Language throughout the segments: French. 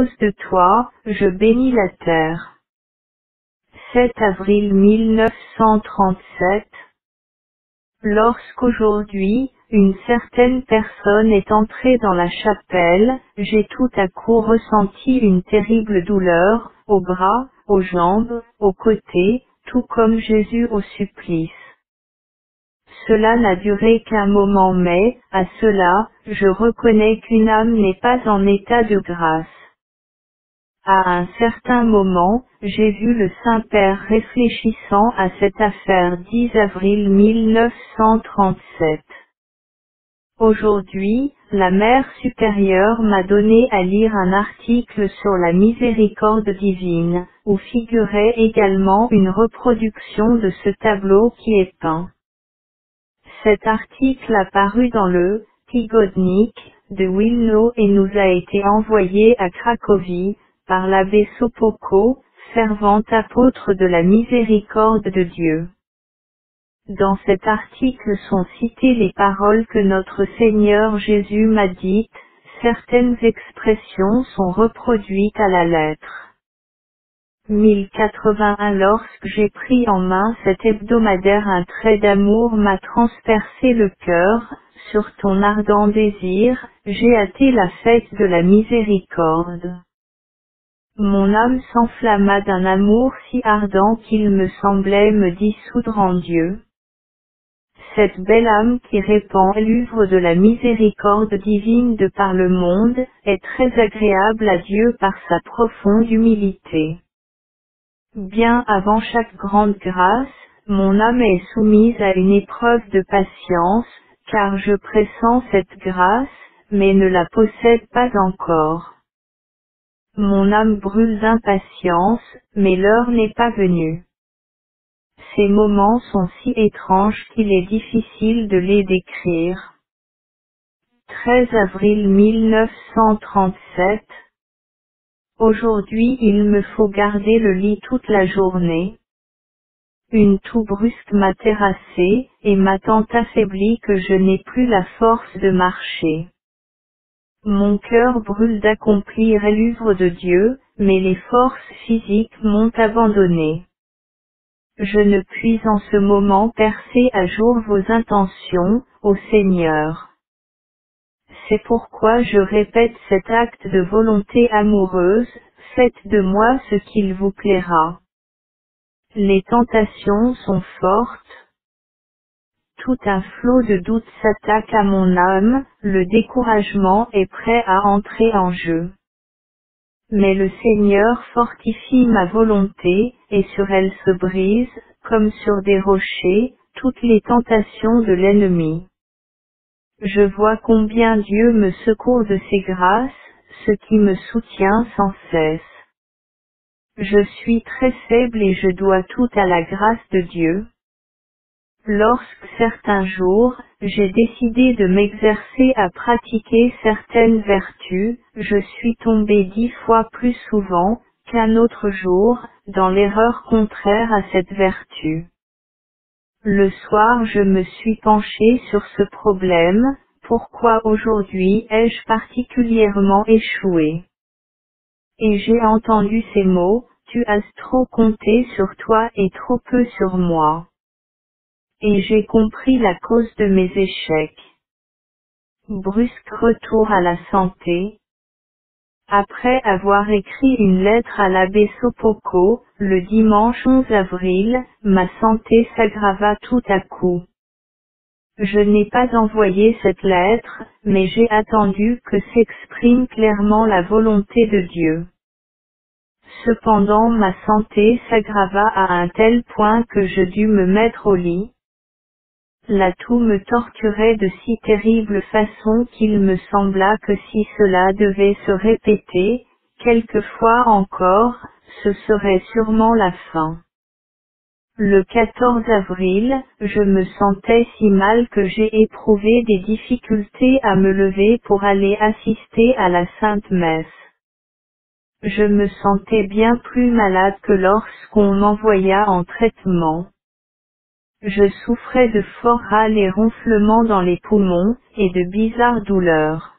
cause de toi, je bénis la terre. 7 avril 1937. Lorsqu'aujourd'hui, une certaine personne est entrée dans la chapelle, j'ai tout à coup ressenti une terrible douleur, aux bras, aux jambes, aux côtés, tout comme Jésus au supplice. Cela n'a duré qu'un moment mais, à cela, je reconnais qu'une âme n'est pas en état de grâce. À un certain moment, j'ai vu le Saint-Père réfléchissant à cette affaire 10 avril 1937. Aujourd'hui, la Mère supérieure m'a donné à lire un article sur la miséricorde divine, où figurait également une reproduction de ce tableau qui est peint. Cet article a paru dans le Tygodnik de Wilno et nous a été envoyé à Cracovie, par l'abbé Sopocko, fervent apôtre de la miséricorde de Dieu. Dans cet article sont citées les paroles que notre Seigneur Jésus m'a dites, certaines expressions sont reproduites à la lettre. 1081 Lorsque j'ai pris en main cet hebdomadaire, un trait d'amour m'a transpercé le cœur, sur ton ardent désir, j'ai hâté la fête de la miséricorde. Mon âme s'enflamma d'un amour si ardent qu'il me semblait me dissoudre en Dieu. Cette belle âme qui répand l'œuvre de la miséricorde divine de par le monde, est très agréable à Dieu par sa profonde humilité. Bien avant chaque grande grâce, mon âme est soumise à une épreuve de patience, car je pressens cette grâce, mais ne la possède pas encore. Mon âme brûle d'impatience, mais l'heure n'est pas venue. Ces moments sont si étranges qu'il est difficile de les décrire. 13 avril 1937. Aujourd'hui il me faut garder le lit toute la journée. Une toux brusque m'a terrassé, et m'a tant affaibli que je n'ai plus la force de marcher. Mon cœur brûle d'accomplir l'œuvre de Dieu, mais les forces physiques m'ont abandonné. Je ne puis en ce moment percer à jour vos intentions, ô Seigneur. C'est pourquoi je répète cet acte de volonté amoureuse, faites de moi ce qu'il vous plaira. Les tentations sont fortes. Tout un flot de doutes s'attaque à mon âme, le découragement est prêt à entrer en jeu. Mais le Seigneur fortifie ma volonté, et sur elle se brisent, comme sur des rochers, toutes les tentations de l'ennemi. Je vois combien Dieu me secourt de ses grâces, ce qui me soutient sans cesse. Je suis très faible et je dois tout à la grâce de Dieu. Lorsque certains jours, j'ai décidé de m'exercer à pratiquer certaines vertus, je suis tombé 10 fois plus souvent, qu'un autre jour, dans l'erreur contraire à cette vertu. Le soir je me suis penché sur ce problème, pourquoi aujourd'hui ai-je particulièrement échoué? Et j'ai entendu ces mots, tu as trop compté sur toi et trop peu sur moi. Et j'ai compris la cause de mes échecs. Brusque retour à la santé. Après avoir écrit une lettre à l'abbé Sopocko, le dimanche 11 avril, ma santé s'aggrava tout à coup. Je n'ai pas envoyé cette lettre, mais j'ai attendu que s'exprime clairement la volonté de Dieu. Cependant ma santé s'aggrava à un tel point que je dus me mettre au lit. La toux me torturait de si terrible façon qu'il me sembla que si cela devait se répéter, quelquefois encore, ce serait sûrement la fin. Le 14 avril, je me sentais si mal que j'ai éprouvé des difficultés à me lever pour aller assister à la Sainte Messe. Je me sentais bien plus malade que lorsqu'on m'envoya en traitement. Je souffrais de forts râles et ronflements dans les poumons, et de bizarres douleurs.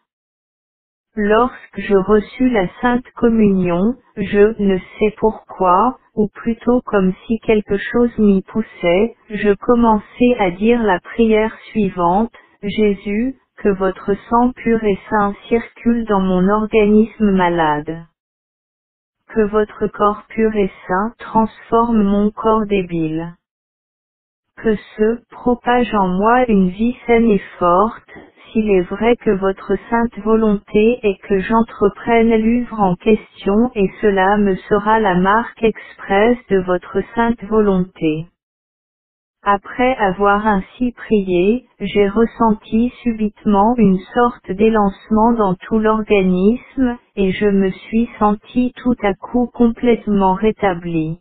Lorsque je reçus la Sainte Communion, je ne sais pourquoi, ou plutôt comme si quelque chose m'y poussait, je commençai à dire la prière suivante: Jésus, que votre sang pur et saint circule dans mon organisme malade. Que votre corps pur et saint transforme mon corps débile. Que se propage en moi une vie saine et forte, s'il est vrai que votre sainte volonté est que j'entreprenne l'œuvre en question, et cela me sera la marque expresse de votre sainte volonté. Après avoir ainsi prié, j'ai ressenti subitement une sorte d'élancement dans tout l'organisme, et je me suis senti tout à coup complètement rétabli.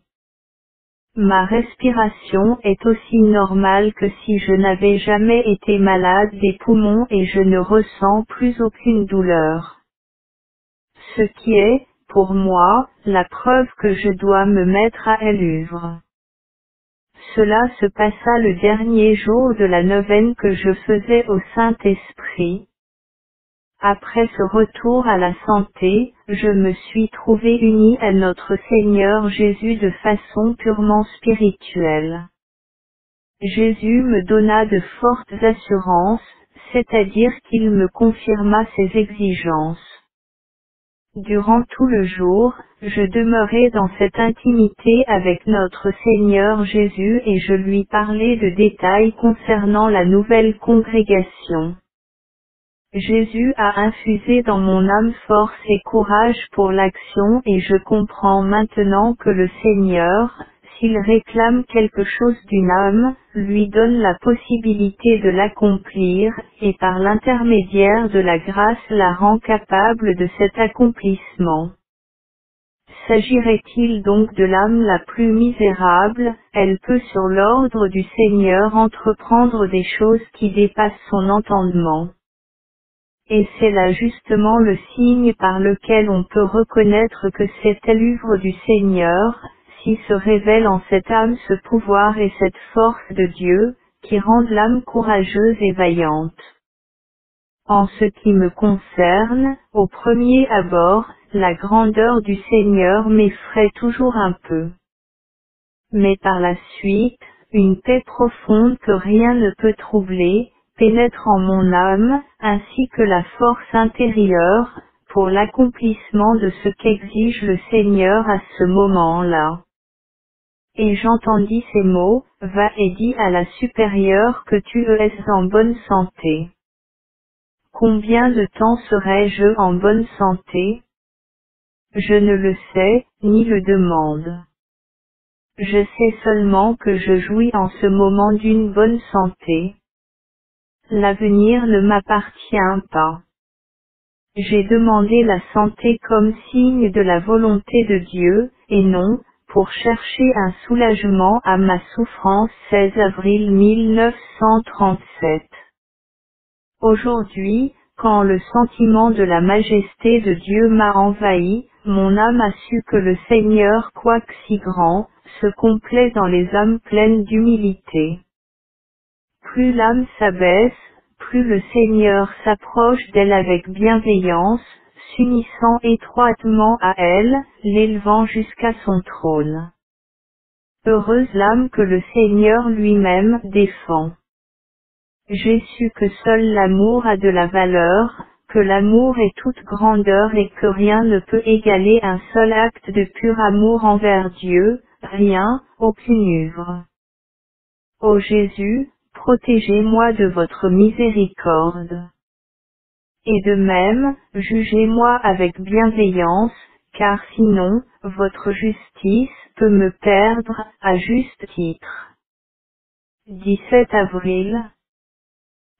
Ma respiration est aussi normale que si je n'avais jamais été malade des poumons et je ne ressens plus aucune douleur. Ce qui est, pour moi, la preuve que je dois me mettre à l'œuvre. Cela se passa le dernier jour de la neuvaine que je faisais au Saint-Esprit. Après ce retour à la santé, je me suis trouvé uni à notre Seigneur Jésus de façon purement spirituelle. Jésus me donna de fortes assurances, c'est-à-dire qu'il me confirma ses exigences. Durant tout le jour, je demeurai dans cette intimité avec notre Seigneur Jésus et je lui parlais de détails concernant la nouvelle congrégation. Jésus a infusé dans mon âme force et courage pour l'action et je comprends maintenant que le Seigneur, s'il réclame quelque chose d'une âme, lui donne la possibilité de l'accomplir, et par l'intermédiaire de la grâce la rend capable de cet accomplissement. S'agirait-il donc de l'âme la plus misérable, elle peut sur l'ordre du Seigneur entreprendre des choses qui dépassent son entendement. Et c'est là justement le signe par lequel on peut reconnaître que c'est l'œuvre du Seigneur, si se révèle en cette âme ce pouvoir et cette force de Dieu, qui rendent l'âme courageuse et vaillante. En ce qui me concerne, au premier abord, la grandeur du Seigneur m'effraie toujours un peu. Mais par la suite, une paix profonde que rien ne peut troubler, pénètre en mon âme, ainsi que la force intérieure, pour l'accomplissement de ce qu'exige le Seigneur à ce moment-là. Et j'entendis ces mots: Va et dis à la supérieure que tu es en bonne santé. Combien de temps serai-je en bonne santé? Je ne le sais, ni le demande. Je sais seulement que je jouis en ce moment d'une bonne santé. L'avenir ne m'appartient pas. J'ai demandé la santé comme signe de la volonté de Dieu, et non, pour chercher un soulagement à ma souffrance. 16 avril 1937. Aujourd'hui, quand le sentiment de la majesté de Dieu m'a envahi, mon âme a su que le Seigneur, quoique si grand, se complaît dans les âmes pleines d'humilité. Plus l'âme s'abaisse, plus le Seigneur s'approche d'elle avec bienveillance, s'unissant étroitement à elle, l'élevant jusqu'à son trône. Heureuse l'âme que le Seigneur lui-même défend. J'ai su que seul l'amour a de la valeur, que l'amour est toute grandeur et que rien ne peut égaler un seul acte de pur amour envers Dieu, rien, aucune œuvre. Ô Jésus, protégez-moi de votre miséricorde. Et de même, jugez-moi avec bienveillance, car sinon, votre justice peut me perdre, à juste titre. 17 avril.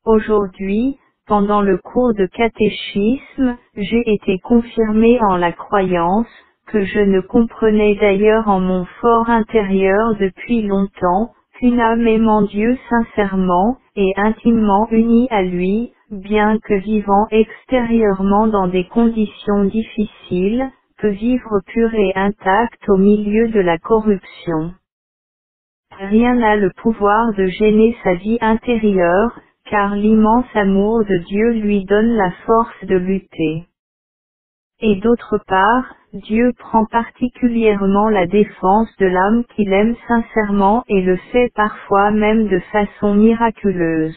Aujourd'hui, pendant le cours de catéchisme, j'ai été confirmé en la croyance, que je ne comprenais d'ailleurs en mon fort intérieur depuis longtemps, qu'une âme aimant Dieu sincèrement, et intimement unie à lui, bien que vivant extérieurement dans des conditions difficiles, peut vivre pure et intacte au milieu de la corruption. Rien n'a le pouvoir de gêner sa vie intérieure, car l'immense amour de Dieu lui donne la force de lutter. Et d'autre part, Dieu prend particulièrement la défense de l'âme qu'il aime sincèrement et le fait parfois même de façon miraculeuse.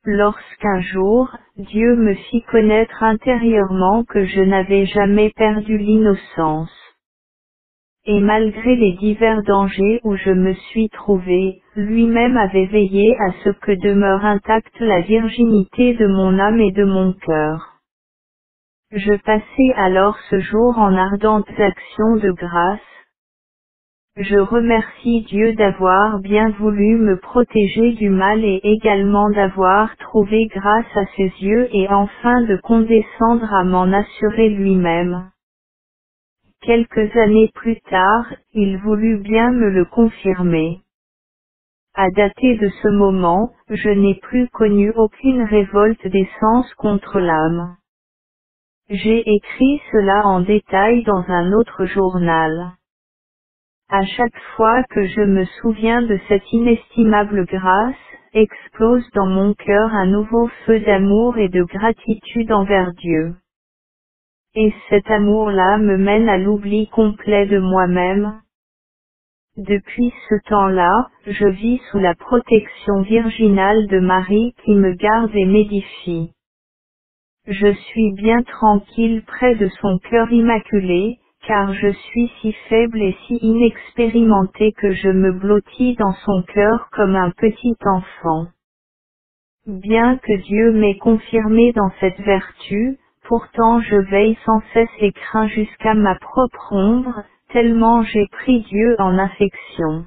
Lorsqu'un jour, Dieu me fit connaître intérieurement que je n'avais jamais perdu l'innocence. Et malgré les divers dangers où je me suis trouvé, lui-même avait veillé à ce que demeure intacte la virginité de mon âme et de mon cœur. Je passai alors ce jour en ardentes actions de grâce. Je remercie Dieu d'avoir bien voulu me protéger du mal et également d'avoir trouvé grâce à ses yeux et enfin de condescendre à m'en assurer lui-même. Quelques années plus tard, il voulut bien me le confirmer. À dater de ce moment, je n'ai plus connu aucune révolte des sens contre l'âme. J'ai écrit cela en détail dans un autre journal. À chaque fois que je me souviens de cette inestimable grâce, explose dans mon cœur un nouveau feu d'amour et de gratitude envers Dieu. Et cet amour-là me mène à l'oubli complet de moi-même. Depuis ce temps-là, je vis sous la protection virginale de Marie qui me garde et m'édifie. Je suis bien tranquille près de son cœur immaculé, car je suis si faible et si inexpérimenté que je me blottis dans son cœur comme un petit enfant. Bien que Dieu m'ait confirmé dans cette vertu, pourtant je veille sans cesse et crains jusqu'à ma propre ombre, tellement j'ai pris Dieu en affection.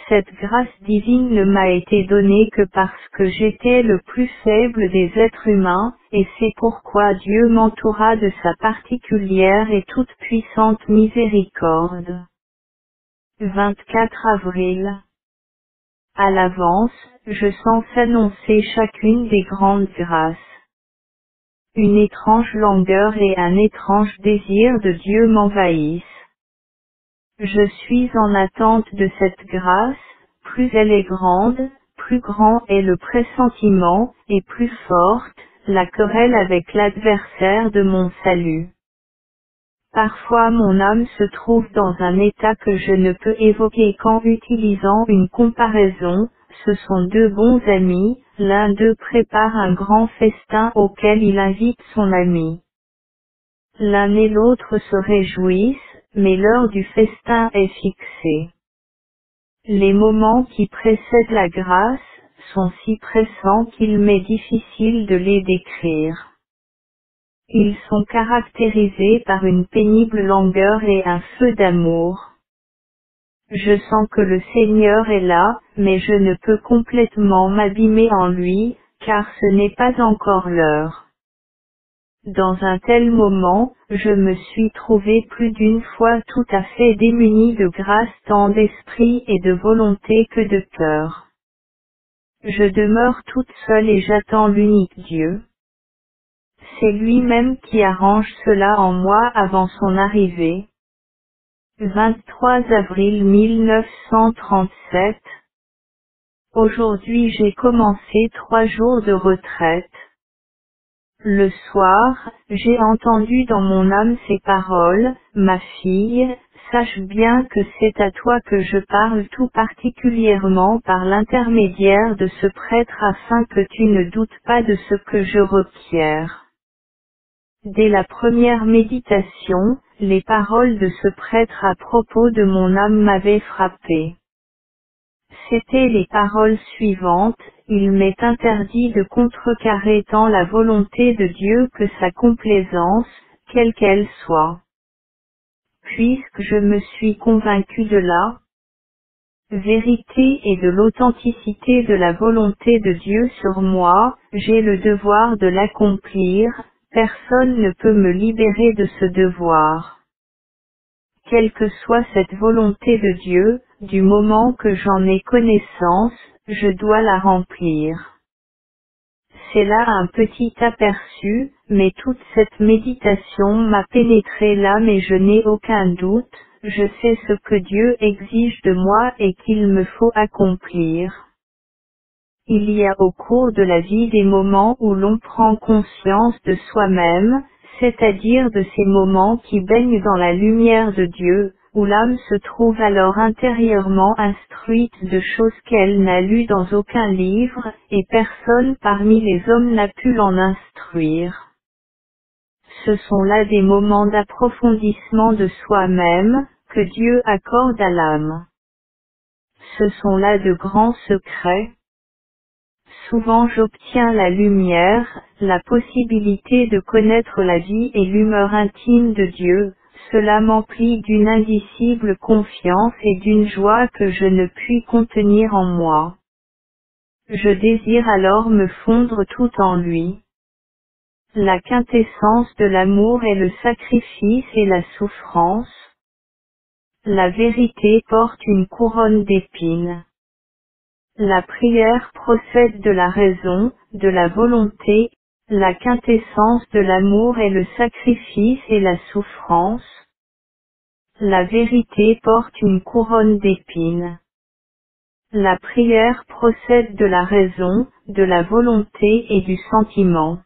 Cette grâce divine ne m'a été donnée que parce que j'étais le plus faible des êtres humains, et c'est pourquoi Dieu m'entoura de sa particulière et toute puissante miséricorde. 24 avril. À l'avance, je sens s'annoncer chacune des grandes grâces. Une étrange langueur et un étrange désir de Dieu m'envahissent. Je suis en attente de cette grâce, plus elle est grande, plus grand est le pressentiment, et plus forte, la querelle avec l'adversaire de mon salut. Parfois mon âme se trouve dans un état que je ne peux évoquer qu'en utilisant une comparaison. Ce sont deux bons amis, l'un d'eux prépare un grand festin auquel il invite son ami. L'un et l'autre se réjouissent, mais l'heure du festin est fixée. Les moments qui précèdent la grâce sont si pressants qu'il m'est difficile de les décrire. Ils sont caractérisés par une pénible langueur et un feu d'amour. Je sens que le Seigneur est là, mais je ne peux complètement m'abîmer en lui, car ce n'est pas encore l'heure. Dans un tel moment, je me suis trouvé plus d'une fois tout à fait démuni de grâce tant d'esprit et de volonté que de cœur. Je demeure toute seule et j'attends l'unique Dieu. C'est lui-même qui arrange cela en moi avant son arrivée. 23 avril 1937. Aujourd'hui j'ai commencé 3 jours de retraite. Le soir, j'ai entendu dans mon âme ces paroles, ma fille, sache bien que c'est à toi que je parle tout particulièrement par l'intermédiaire de ce prêtre afin que tu ne doutes pas de ce que je requiers. Dès la première méditation, les paroles de ce prêtre à propos de mon âme m'avaient frappé. C'étaient les paroles suivantes, il m'est interdit de contrecarrer tant la volonté de Dieu que sa complaisance, quelle qu'elle soit. Puisque je me suis convaincu de la vérité et de l'authenticité de la volonté de Dieu sur moi, j'ai le devoir de l'accomplir, personne ne peut me libérer de ce devoir. Quelle que soit cette volonté de Dieu, du moment que j'en ai connaissance, je dois la remplir. C'est là un petit aperçu, mais toute cette méditation m'a pénétré l'âme et je n'ai aucun doute, je sais ce que Dieu exige de moi et qu'il me faut accomplir. Il y a au cours de la vie des moments où l'on prend conscience de soi-même, c'est-à-dire de ces moments qui baignent dans la lumière de Dieu, où l'âme se trouve alors intérieurement instruite de choses qu'elle n'a lues dans aucun livre, et personne parmi les hommes n'a pu l'en instruire. Ce sont là des moments d'approfondissement de soi-même, que Dieu accorde à l'âme. Ce sont là de grands secrets. Souvent j'obtiens la lumière, la possibilité de connaître la vie et l'humeur intime de Dieu, cela m'emplit d'une indicible confiance et d'une joie que je ne puis contenir en moi. Je désire alors me fondre tout en lui. La quintessence de l'amour est le sacrifice et la souffrance. La vérité porte une couronne d'épines. La prière procède de la raison, de la volonté. La quintessence de l'amour est le sacrifice et la souffrance. La vérité porte une couronne d'épines. La prière procède de la raison, de la volonté et du sentiment.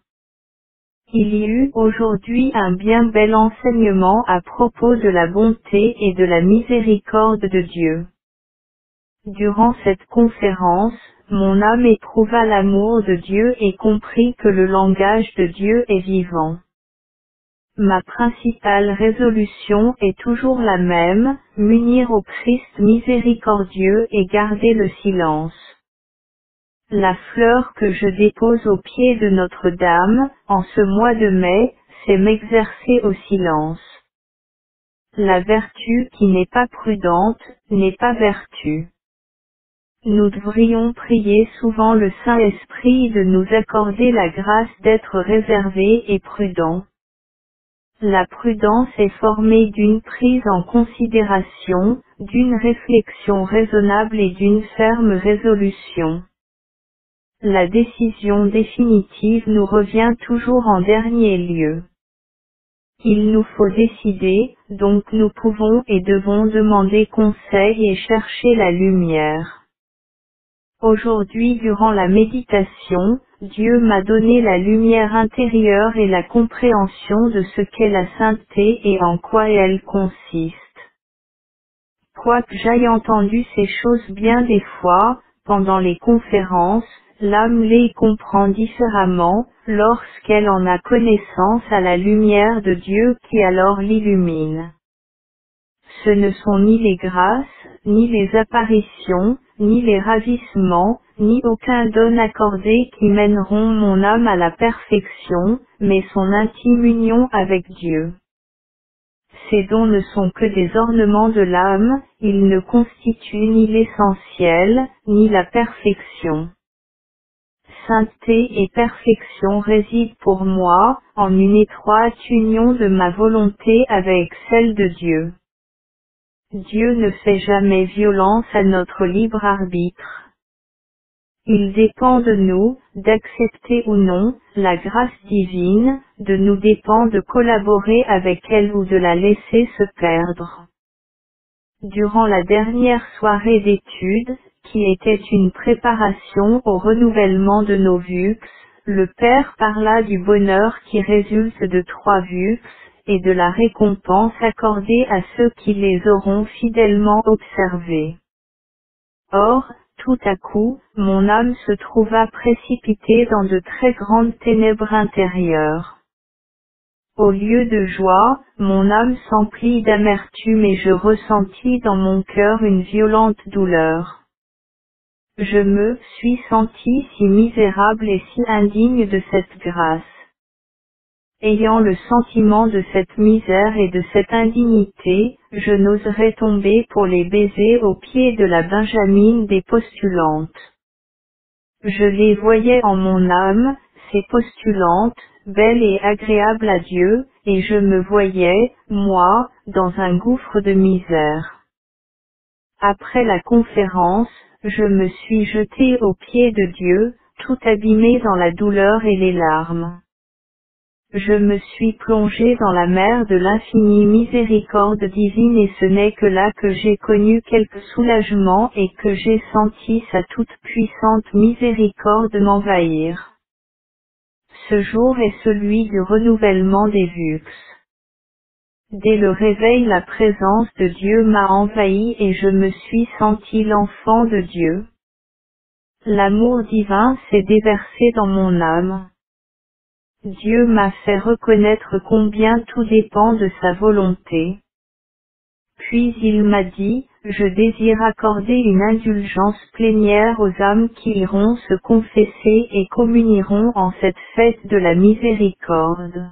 Il y eut aujourd'hui un bien bel enseignement à propos de la bonté et de la miséricorde de Dieu. Durant cette conférence, mon âme éprouva l'amour de Dieu et comprit que le langage de Dieu est vivant. Ma principale résolution est toujours la même, m'unir au Christ miséricordieux et garder le silence. La fleur que je dépose aux pieds de Notre-Dame, en ce mois de mai, c'est m'exercer au silence. La vertu qui n'est pas prudente, n'est pas vertu. Nous devrions prier souvent le Saint-Esprit de nous accorder la grâce d'être réservés et prudents. La prudence est formée d'une prise en considération, d'une réflexion raisonnable et d'une ferme résolution. La décision définitive nous revient toujours en dernier lieu. Il nous faut décider, donc nous pouvons et devons demander conseil et chercher la lumière. Aujourd'hui durant la méditation, Dieu m'a donné la lumière intérieure et la compréhension de ce qu'est la sainteté et en quoi elle consiste. Quoique j'aille entendu ces choses bien des fois, pendant les conférences, l'âme les comprend différemment, lorsqu'elle en a connaissance à la lumière de Dieu qui alors l'illumine. Ce ne sont ni les grâces, ni les apparitions, ni les ravissements, ni aucun don accordé qui mèneront mon âme à la perfection, mais son intime union avec Dieu. Ces dons ne sont que des ornements de l'âme, ils ne constituent ni l'essentiel, ni la perfection. Sainteté et perfection résident pour moi, en une étroite union de ma volonté avec celle de Dieu. Dieu ne fait jamais violence à notre libre arbitre. Il dépend de nous, d'accepter ou non, la grâce divine, de nous dépend de collaborer avec elle ou de la laisser se perdre. Durant la dernière soirée d'études, qui était une préparation au renouvellement de nos vues, le Père parla du bonheur qui résulte de 3 vues, et de la récompense accordée à ceux qui les auront fidèlement observés. Or, tout à coup, mon âme se trouva précipitée dans de très grandes ténèbres intérieures. Au lieu de joie, mon âme s'emplit d'amertume et je ressentis dans mon cœur une violente douleur. Je me suis senti si misérable et si indigne de cette grâce. Ayant le sentiment de cette misère et de cette indignité, je n'oserais tomber pour les baiser aux pieds de la Benjamine des postulantes. Je les voyais en mon âme, ces postulantes, belles et agréables à Dieu, et je me voyais, moi, dans un gouffre de misère. Après la conférence, je me suis jetée aux pieds de Dieu, tout abîmée dans la douleur et les larmes. Je me suis plongé dans la mer de l'infinie miséricorde divine et ce n'est que là que j'ai connu quelque soulagement et que j'ai senti sa toute puissante miséricorde m'envahir. Ce jour est celui du renouvellement des vux. Dès le réveil, la présence de Dieu m'a envahi et je me suis senti l'enfant de Dieu. L'amour divin s'est déversé dans mon âme. Dieu m'a fait reconnaître combien tout dépend de sa volonté. Puis il m'a dit, je désire accorder une indulgence plénière aux âmes qui iront se confesser et communieront en cette fête de la miséricorde.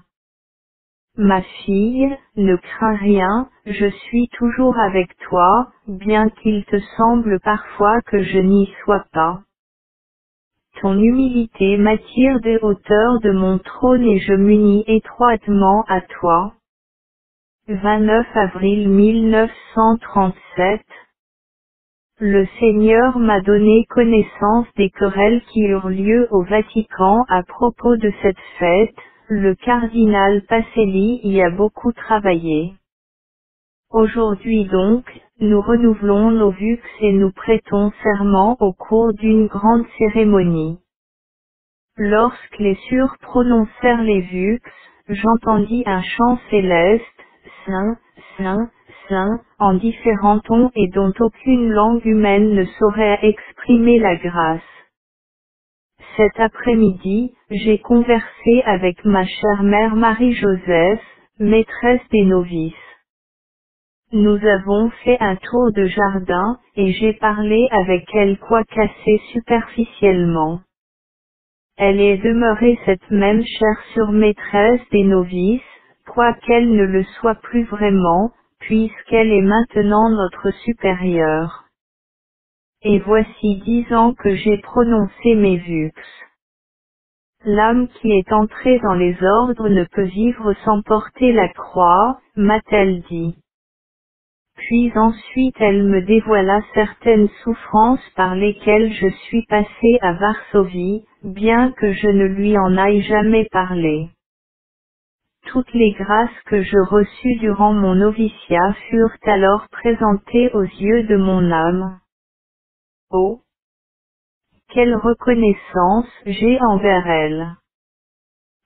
Ma fille, ne crains rien, je suis toujours avec toi, bien qu'il te semble parfois que je n'y sois pas. Ton humilité m'attire des hauteurs de mon trône et je m'unis étroitement à toi. 29 avril 1937. Le Seigneur m'a donné connaissance des querelles qui eurent lieu au Vatican à propos de cette fête. Le cardinal Pacelli y a beaucoup travaillé. Aujourd'hui donc, nous renouvelons nos vux et nous prêtons serment au cours d'une grande cérémonie. Lorsque les sûrs prononcèrent les vux, j'entendis un chant céleste, Saint, Saint, Saint, en différents tons et dont aucune langue humaine ne saurait exprimer la grâce. Cet après-midi, j'ai conversé avec ma chère mère Marie-Joseph, maîtresse des novices. Nous avons fait un tour de jardin, et j'ai parlé avec elle quoiqu'assez superficiellement. Elle est demeurée cette même chère surmaîtresse des novices, quoiqu'elle ne le soit plus vraiment, puisqu'elle est maintenant notre supérieure. Et voici 10 ans que j'ai prononcé mes vux. L'âme qui est entrée dans les ordres ne peut vivre sans porter la croix, m'a-t-elle dit. Puis ensuite elle me dévoila certaines souffrances par lesquelles je suis passé à Varsovie, bien que je ne lui en aille jamais parlé. Toutes les grâces que je reçus durant mon noviciat furent alors présentées aux yeux de mon âme. Oh! Quelle reconnaissance j'ai envers elle!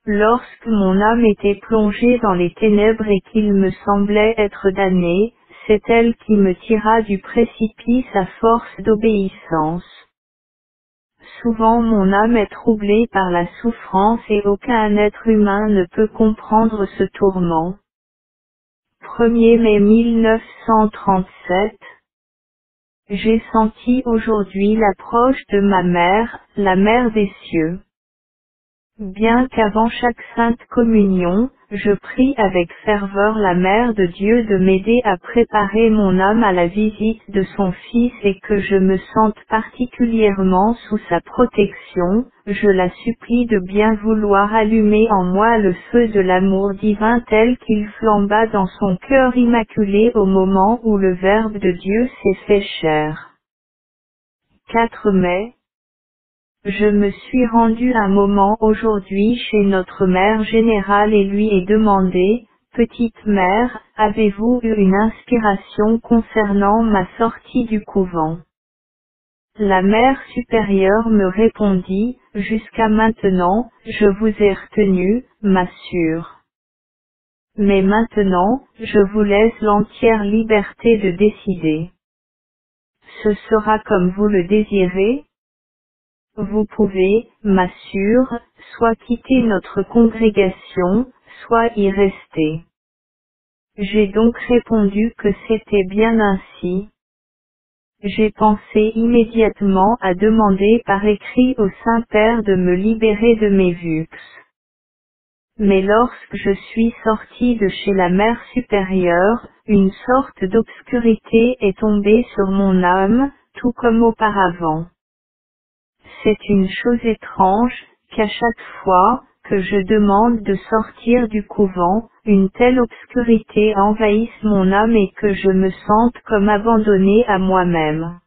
Lorsque mon âme était plongée dans les ténèbres et qu'il me semblait être damnée, c'est elle qui me tira du précipice à force d'obéissance. Souvent mon âme est troublée par la souffrance et aucun être humain ne peut comprendre ce tourment. 1er mai 1937. J'ai senti aujourd'hui l'approche de ma mère, la mère des cieux. Bien qu'avant chaque sainte communion, je prie avec ferveur la Mère de Dieu de m'aider à préparer mon âme à la visite de son Fils et que je me sente particulièrement sous sa protection, je la supplie de bien vouloir allumer en moi le feu de l'amour divin tel qu'il flamba dans son cœur immaculé au moment où le Verbe de Dieu s'est fait chair. 4 mai. Je me suis rendu un moment aujourd'hui chez notre mère générale et lui ai demandé, « Petite mère, avez-vous eu une inspiration concernant ma sortie du couvent ?» La mère supérieure me répondit, « Jusqu'à maintenant, je vous ai retenu, ma sœur. Mais maintenant, je vous laisse l'entière liberté de décider. Ce sera comme vous le désirez. Vous pouvez, ma sœur, soit quitter notre congrégation, soit y rester. » J'ai donc répondu que c'était bien ainsi. J'ai pensé immédiatement à demander par écrit au Saint-Père de me libérer de mes vux. Mais lorsque je suis sorti de chez la Mère supérieure, une sorte d'obscurité est tombée sur mon âme, tout comme auparavant. C'est une chose étrange, qu'à chaque fois que je demande de sortir du couvent, une telle obscurité envahisse mon âme et que je me sente comme abandonnée à moi-même.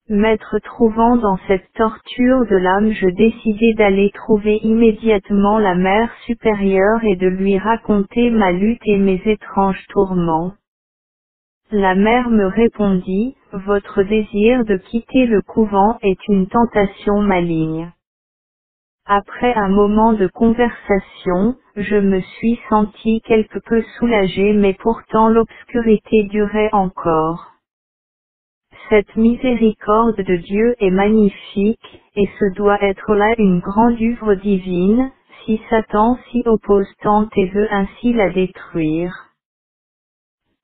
M'être trouvant dans cette torture de l'âme, je décidai d'aller trouver immédiatement la Mère supérieure et de lui raconter ma lutte et mes étranges tourments. La mère me répondit, « Votre désir de quitter le couvent est une tentation maligne. Après un moment de conversation, je me suis senti quelque peu soulagé mais pourtant l'obscurité durait encore. Cette miséricorde de Dieu est magnifique, et ce doit être là une grande œuvre divine, si Satan s'y oppose tant et veut ainsi la détruire.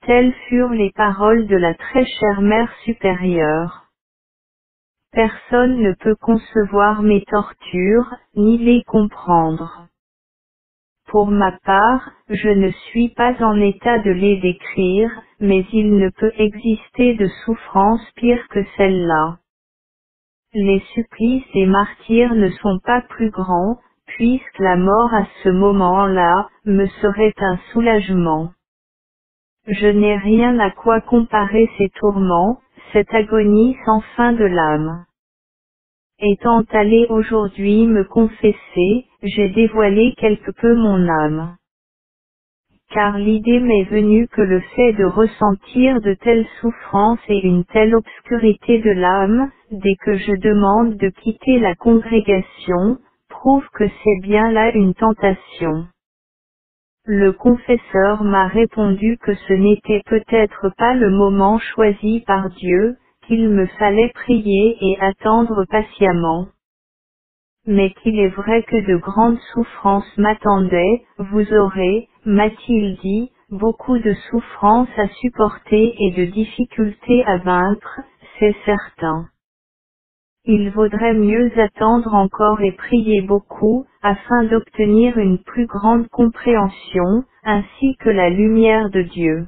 Telles furent les paroles de la très chère Mère supérieure. Personne ne peut concevoir mes tortures, ni les comprendre. Pour ma part, je ne suis pas en état de les décrire, mais il ne peut exister de souffrance pire que celle-là. Les supplices des martyrs ne sont pas plus grands, puisque la mort à ce moment-là, me serait un soulagement. Je n'ai rien à quoi comparer ces tourments, cette agonie sans fin de l'âme. Étant allé aujourd'hui me confesser, j'ai dévoilé quelque peu mon âme. Car l'idée m'est venue que le fait de ressentir de telles souffrances et une telle obscurité de l'âme, dès que je demande de quitter la congrégation, prouve que c'est bien là une tentation. Le confesseur m'a répondu que ce n'était peut-être pas le moment choisi par Dieu, qu'il me fallait prier et attendre patiemment. Mais qu'il est vrai que de grandes souffrances m'attendaient, vous aurez, m'a-t-il dit, beaucoup de souffrances à supporter et de difficultés à vaincre, c'est certain. Il vaudrait mieux attendre encore et prier beaucoup, afin d'obtenir une plus grande compréhension, ainsi que la lumière de Dieu.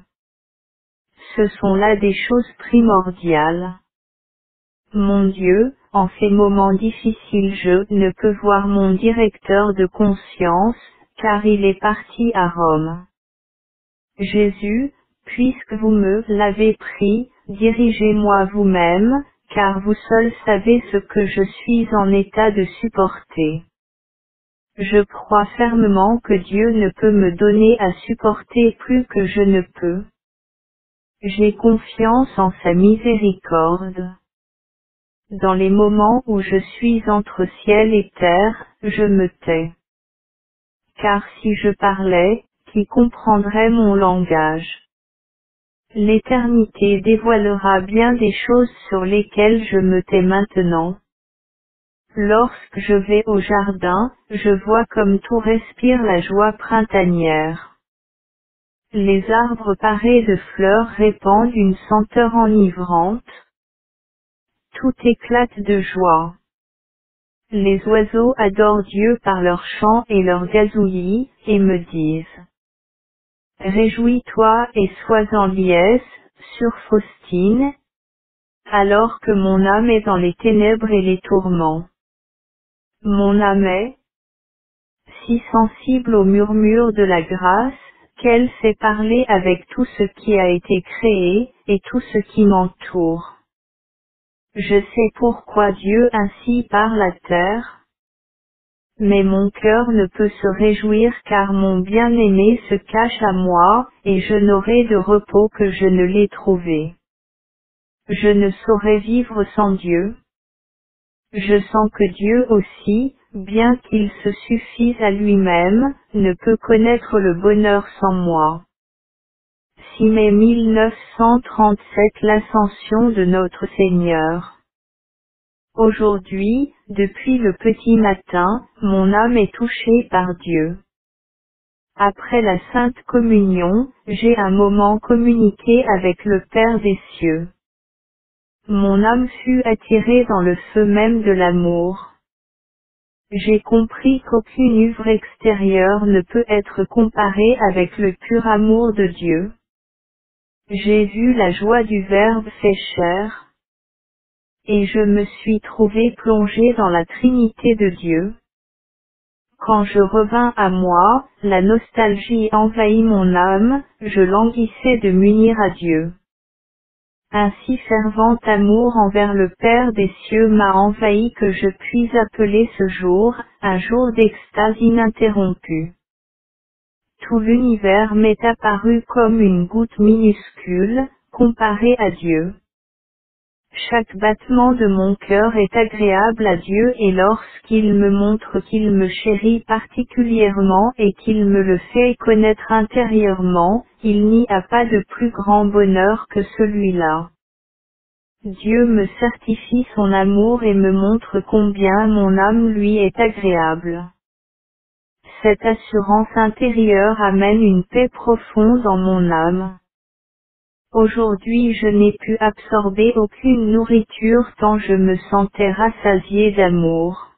Ce sont là des choses primordiales. Mon Dieu, en ces moments difficiles je ne peux voir mon directeur de conscience, car il est parti à Rome. Jésus, puisque vous me l'avez pris, dirigez-moi vous-même, car vous seul savez ce que je suis en état de supporter. Je crois fermement que Dieu ne peut me donner à supporter plus que je ne peux. J'ai confiance en sa miséricorde. Dans les moments où je suis entre ciel et terre, je me tais. Car si je parlais, qui comprendrait mon langage? L'éternité dévoilera bien des choses sur lesquelles je me tais maintenant. Lorsque je vais au jardin, je vois comme tout respire la joie printanière. Les arbres parés de fleurs répandent une senteur enivrante. Tout éclate de joie. Les oiseaux adorent Dieu par leurs chants et leurs gazouillis, et me disent: Réjouis-toi et sois en liesse, sur Faustine, alors que mon âme est dans les ténèbres et les tourments. Mon âme est si sensible au murmure de la grâce, qu'elle sait parler avec tout ce qui a été créé, et tout ce qui m'entoure. Je sais pourquoi Dieu ainsi parle à terre. Mais mon cœur ne peut se réjouir car mon bien-aimé se cache à moi, et je n'aurai de repos que je ne l'ai trouvé. Je ne saurais vivre sans Dieu. Je sens que Dieu aussi, bien qu'il se suffise à lui-même, ne peut connaître le bonheur sans moi. 6 mai 1937 L'Ascension de notre Seigneur. Aujourd'hui, depuis le petit matin, mon âme est touchée par Dieu. Après la Sainte Communion, j'ai un moment communiqué avec le Père des cieux. Mon âme fut attirée dans le feu même de l'amour. J'ai compris qu'aucune œuvre extérieure ne peut être comparée avec le pur amour de Dieu. J'ai vu la joie du Verbe fait chair. Et je me suis trouvé plongé dans la Trinité de Dieu. Quand je revins à moi, la nostalgie envahit mon âme, je languissais de m'unir à Dieu. Un si fervent amour envers le Père des cieux m'a envahi que je puis appeler ce jour, un jour d'extase ininterrompue. Tout l'univers m'est apparu comme une goutte minuscule, comparée à Dieu. Chaque battement de mon cœur est agréable à Dieu et lorsqu'il me montre qu'il me chérit particulièrement et qu'il me le fait connaître intérieurement, il n'y a pas de plus grand bonheur que celui-là. Dieu me certifie son amour et me montre combien mon âme lui est agréable. Cette assurance intérieure amène une paix profonde en mon âme. Aujourd'hui je n'ai pu absorber aucune nourriture tant je me sentais rassasié d'amour.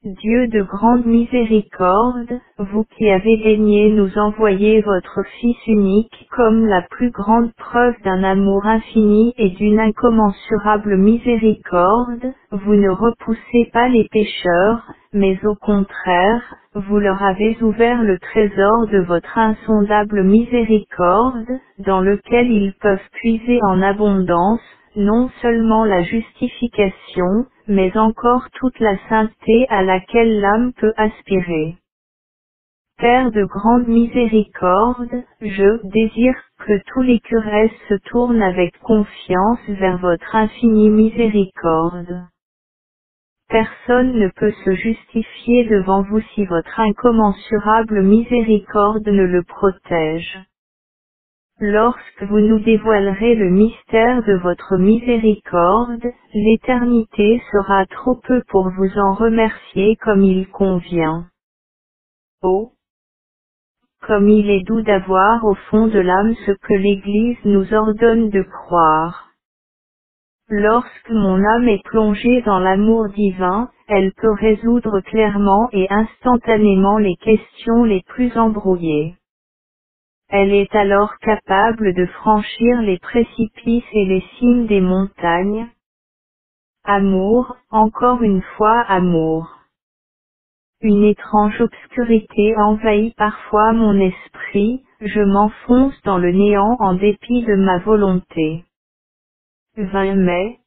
Dieu de grande miséricorde, vous qui avez daigné nous envoyer votre Fils unique comme la plus grande preuve d'un amour infini et d'une incommensurable miséricorde, vous ne repoussez pas les pécheurs, mais au contraire, vous leur avez ouvert le trésor de votre insondable miséricorde, dans lequel ils peuvent puiser en abondance, non seulement la justification, mais encore toute la sainteté à laquelle l'âme peut aspirer. Père de grande miséricorde, je désire que tous les curieux se tournent avec confiance vers votre infinie miséricorde. Personne ne peut se justifier devant vous si votre incommensurable miséricorde ne le protège. Lorsque vous nous dévoilerez le mystère de votre miséricorde, l'éternité sera trop peu pour vous en remercier comme il convient. Oh! Comme il est doux d'avoir au fond de l'âme ce que l'Église nous ordonne de croire. Lorsque mon âme est plongée dans l'amour divin, elle peut résoudre clairement et instantanément les questions les plus embrouillées. Elle est alors capable de franchir les précipices et les cimes des montagnes. Amour, encore une fois amour. Une étrange obscurité envahit parfois mon esprit, je m'enfonce dans le néant en dépit de ma volonté. 20 mai.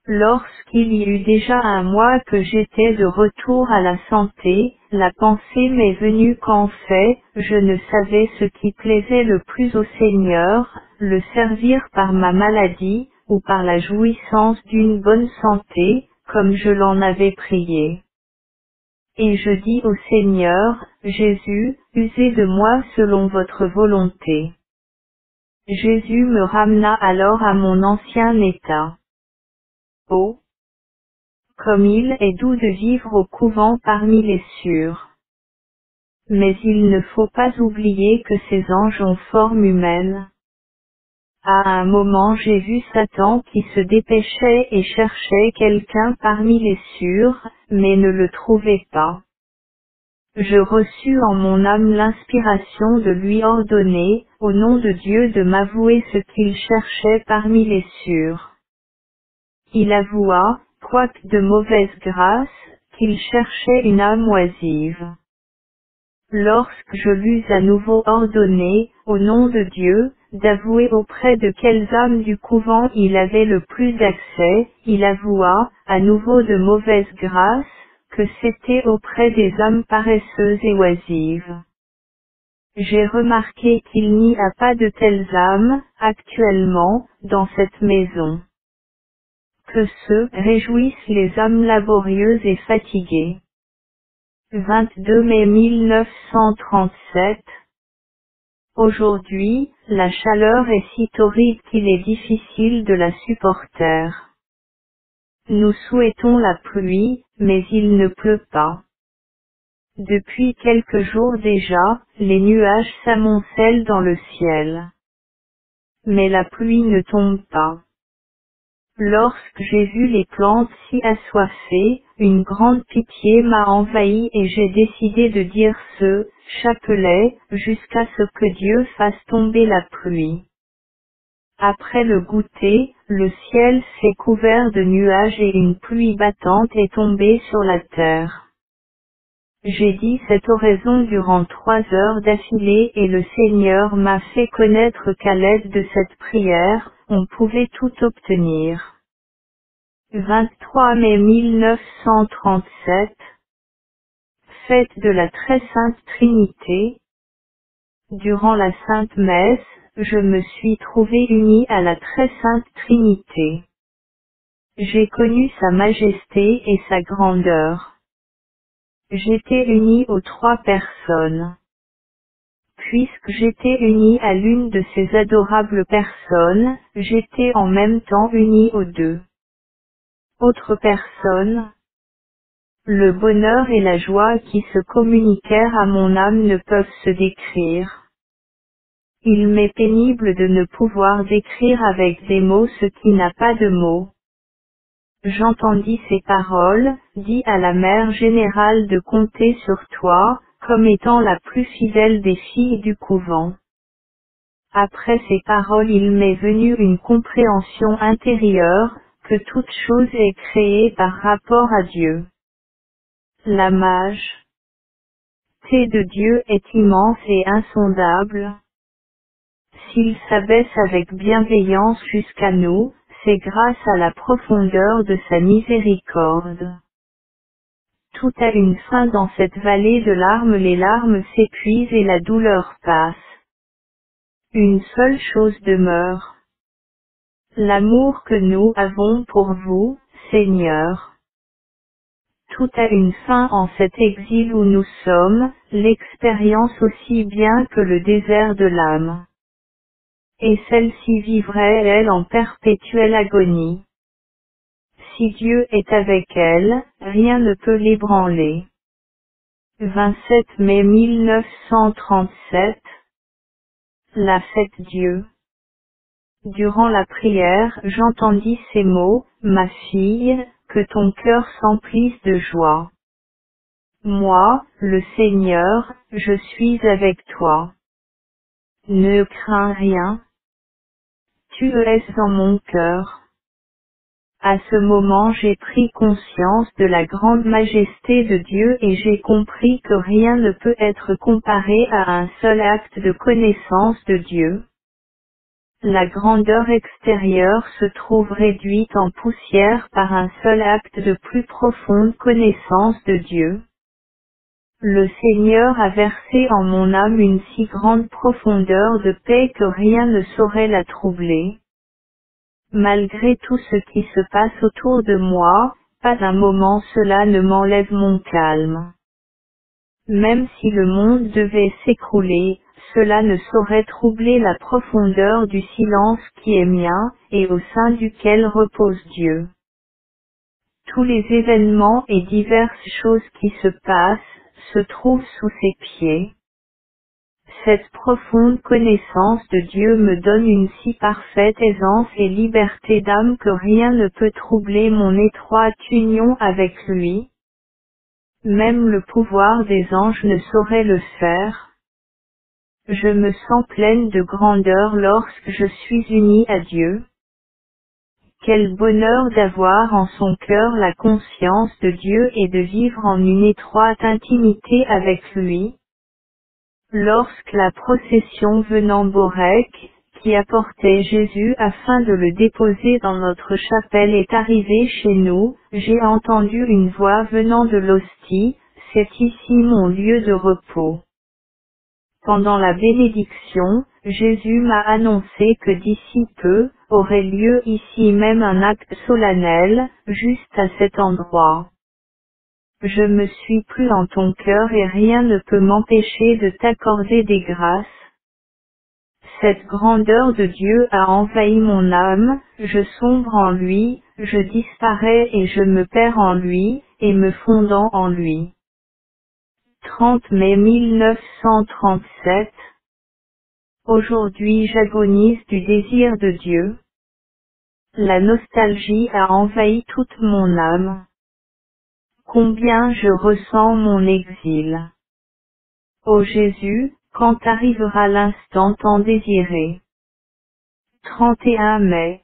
Lorsqu'il y eut déjà un mois que j'étais de retour à la santé, la pensée m'est venue qu'en fait, je ne savais ce qui plaisait le plus au Seigneur, le servir par ma maladie, ou par la jouissance d'une bonne santé, comme je l'en avais prié. Et je dis au Seigneur, Jésus, usez de moi selon votre volonté. Jésus me ramena alors à mon ancien état. Oh! Comme il est doux de vivre au couvent parmi les sûrs. Mais il ne faut pas oublier que ces anges ont forme humaine. À un moment j'ai vu Satan qui se dépêchait et cherchait quelqu'un parmi les sûrs, mais ne le trouvait pas. Je reçus en mon âme l'inspiration de lui ordonner, au nom de Dieu de m'avouer ce qu'il cherchait parmi les sûrs. Il avoua, quoique de mauvaise grâce, qu'il cherchait une âme oisive. Lorsque je l'eus à nouveau ordonné, au nom de Dieu, d'avouer auprès de quelles âmes du couvent il avait le plus d'accès, il avoua, à nouveau de mauvaise grâce, que c'était auprès des âmes paresseuses et oisives. J'ai remarqué qu'il n'y a pas de telles âmes, actuellement, dans cette maison. Que se réjouissent les âmes laborieuses et fatiguées. 22 mai 1937. Aujourd'hui, la chaleur est si torride qu'il est difficile de la supporter. Nous souhaitons la pluie, mais il ne pleut pas. Depuis quelques jours déjà, les nuages s'amoncellent dans le ciel. Mais la pluie ne tombe pas. Lorsque j'ai vu les plantes si assoiffées, une grande pitié m'a envahi et j'ai décidé de dire ce chapelet jusqu'à ce que Dieu fasse tomber la pluie. Après le goûter, le ciel s'est couvert de nuages et une pluie battante est tombée sur la terre. J'ai dit cette oraison durant 3 heures d'affilée et le Seigneur m'a fait connaître qu'à l'aide de cette prière, on pouvait tout obtenir. 23 mai 1937. Fête de la Très Sainte Trinité. Durant la Sainte Messe, je me suis trouvé uni à la très sainte Trinité. J'ai connu sa majesté et sa grandeur. J'étais uni aux trois personnes. Puisque j'étais uni à l'une de ces adorables personnes, j'étais en même temps uni aux deux autres personnes. Le bonheur et la joie qui se communiquèrent à mon âme ne peuvent se décrire. Il m'est pénible de ne pouvoir décrire avec des mots ce qui n'a pas de mots. J'entendis ces paroles, dis à la mère générale de compter sur toi, comme étant la plus fidèle des filles du couvent. Après ces paroles il m'est venu une compréhension intérieure, que toute chose est créée par rapport à Dieu. La majesté de Dieu est immense et insondable. S'il s'abaisse avec bienveillance jusqu'à nous, c'est grâce à la profondeur de sa miséricorde. Tout a une fin dans cette vallée de larmes, les larmes s'épuisent et la douleur passe. Une seule chose demeure. L'amour que nous avons pour vous, Seigneur. Tout a une fin en cet exil où nous sommes, l'expérience aussi bien que le désert de l'âme. Et celle-ci vivrait elle en perpétuelle agonie. Si Dieu est avec elle, rien ne peut l'ébranler. 27 mai 1937. La fête Dieu. Durant la prière, j'entendis ces mots, ma fille, que ton cœur s'emplisse de joie. Moi, le Seigneur, je suis avec toi. Ne crains rien. Tu es dans mon cœur. À ce moment j'ai pris conscience de la grande majesté de Dieu et j'ai compris que rien ne peut être comparé à un seul acte de connaissance de Dieu. La grandeur extérieure se trouve réduite en poussière par un seul acte de plus profonde connaissance de Dieu. Le Seigneur a versé en mon âme une si grande profondeur de paix que rien ne saurait la troubler. Malgré tout ce qui se passe autour de moi, pas un moment cela ne m'enlève mon calme. Même si le monde devait s'écrouler, cela ne saurait troubler la profondeur du silence qui est mien, et au sein duquel repose Dieu. Tous les événements et diverses choses qui se passent, se trouvent sous ses pieds. Cette profonde connaissance de Dieu me donne une si parfaite aisance et liberté d'âme que rien ne peut troubler mon étroite union avec lui. Même le pouvoir des anges ne saurait le faire. Je me sens pleine de grandeur lorsque je suis unie à Dieu. Quel bonheur d'avoir en son cœur la conscience de Dieu et de vivre en une étroite intimité avec lui. Lorsque la procession venant Borek, qui apportait Jésus afin de le déposer dans notre chapelle est arrivée chez nous, j'ai entendu une voix venant de l'hostie, c'est ici mon lieu de repos. Pendant la bénédiction, Jésus m'a annoncé que d'ici peu, aurait lieu ici même un acte solennel, juste à cet endroit. Je me suis plu en ton cœur et rien ne peut m'empêcher de t'accorder des grâces. Cette grandeur de Dieu a envahi mon âme, je sombre en lui, je disparais et je me perds en lui, et me fondant en lui. 30 mai 1937. Aujourd'hui j'agonise du désir de Dieu. La nostalgie a envahi toute mon âme. Combien je ressens mon exil. Ô Jésus, quand arrivera l'instant tant désiré. 31 mai.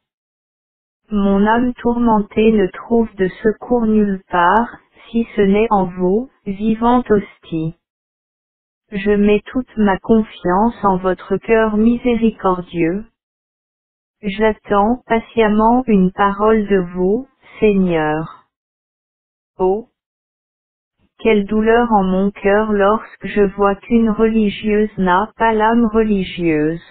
Mon âme tourmentée ne trouve de secours nulle part, si ce n'est en vous, vivante hostie. Je mets toute ma confiance en votre cœur miséricordieux. J'attends patiemment une parole de vous, Seigneur. Oh! Quelle douleur en mon cœur lorsque je vois qu'une religieuse n'a pas l'âme religieuse.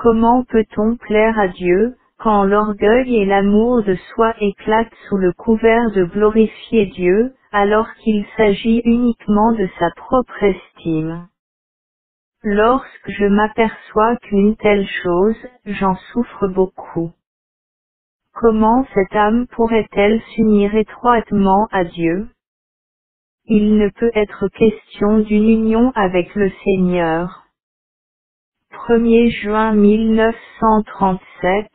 Comment peut-on plaire à Dieu, quand l'orgueil et l'amour de soi éclatent sous le couvert de glorifier Dieu, alors qu'il s'agit uniquement de sa propre estime? Lorsque je m'aperçois qu'une telle chose, j'en souffre beaucoup. Comment cette âme pourrait-elle s'unir étroitement à Dieu? Il ne peut être question d'une union avec le Seigneur. 1er juin 1937.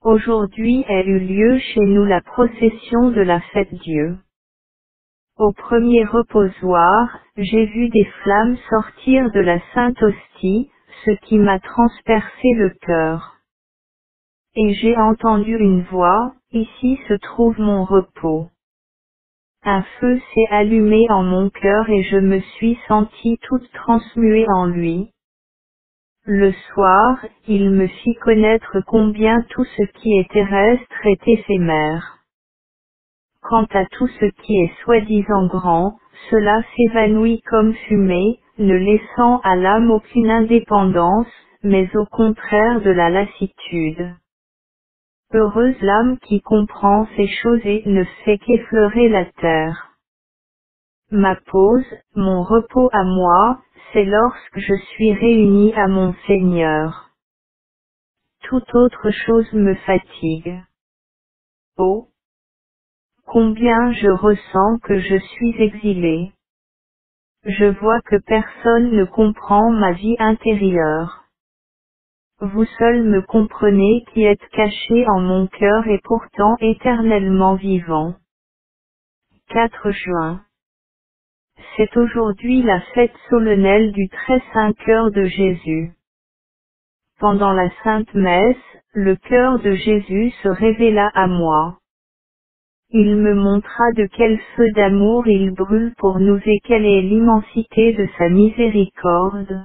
Aujourd'hui a eu lieu chez nous la procession de la fête Dieu. Au premier reposoir, j'ai vu des flammes sortir de la Sainte Hostie, ce qui m'a transpercé le cœur. Et j'ai entendu une voix, ici se trouve mon repos. Un feu s'est allumé en mon cœur et je me suis sentie toute transmuée en lui. Le soir, il me fit connaître combien tout ce qui est terrestre est éphémère. Quant à tout ce qui est soi-disant grand, cela s'évanouit comme fumée, ne laissant à l'âme aucune indépendance, mais au contraire de la lassitude. Heureuse l'âme qui comprend ces choses et ne fait qu'effleurer la terre. Ma pause, mon repos à moi, c'est lorsque je suis réunie à mon Seigneur. Toute autre chose me fatigue. Oh! Combien je ressens que je suis exilée. Je vois que personne ne comprend ma vie intérieure. Vous seul me comprenez qui êtes caché en mon cœur et pourtant éternellement vivant. 4 juin. C'est aujourd'hui la fête solennelle du très saint cœur de Jésus. Pendant la Sainte Messe, le cœur de Jésus se révéla à moi. Il me montra de quel feu d'amour il brûle pour nous et quelle est l'immensité de sa miséricorde.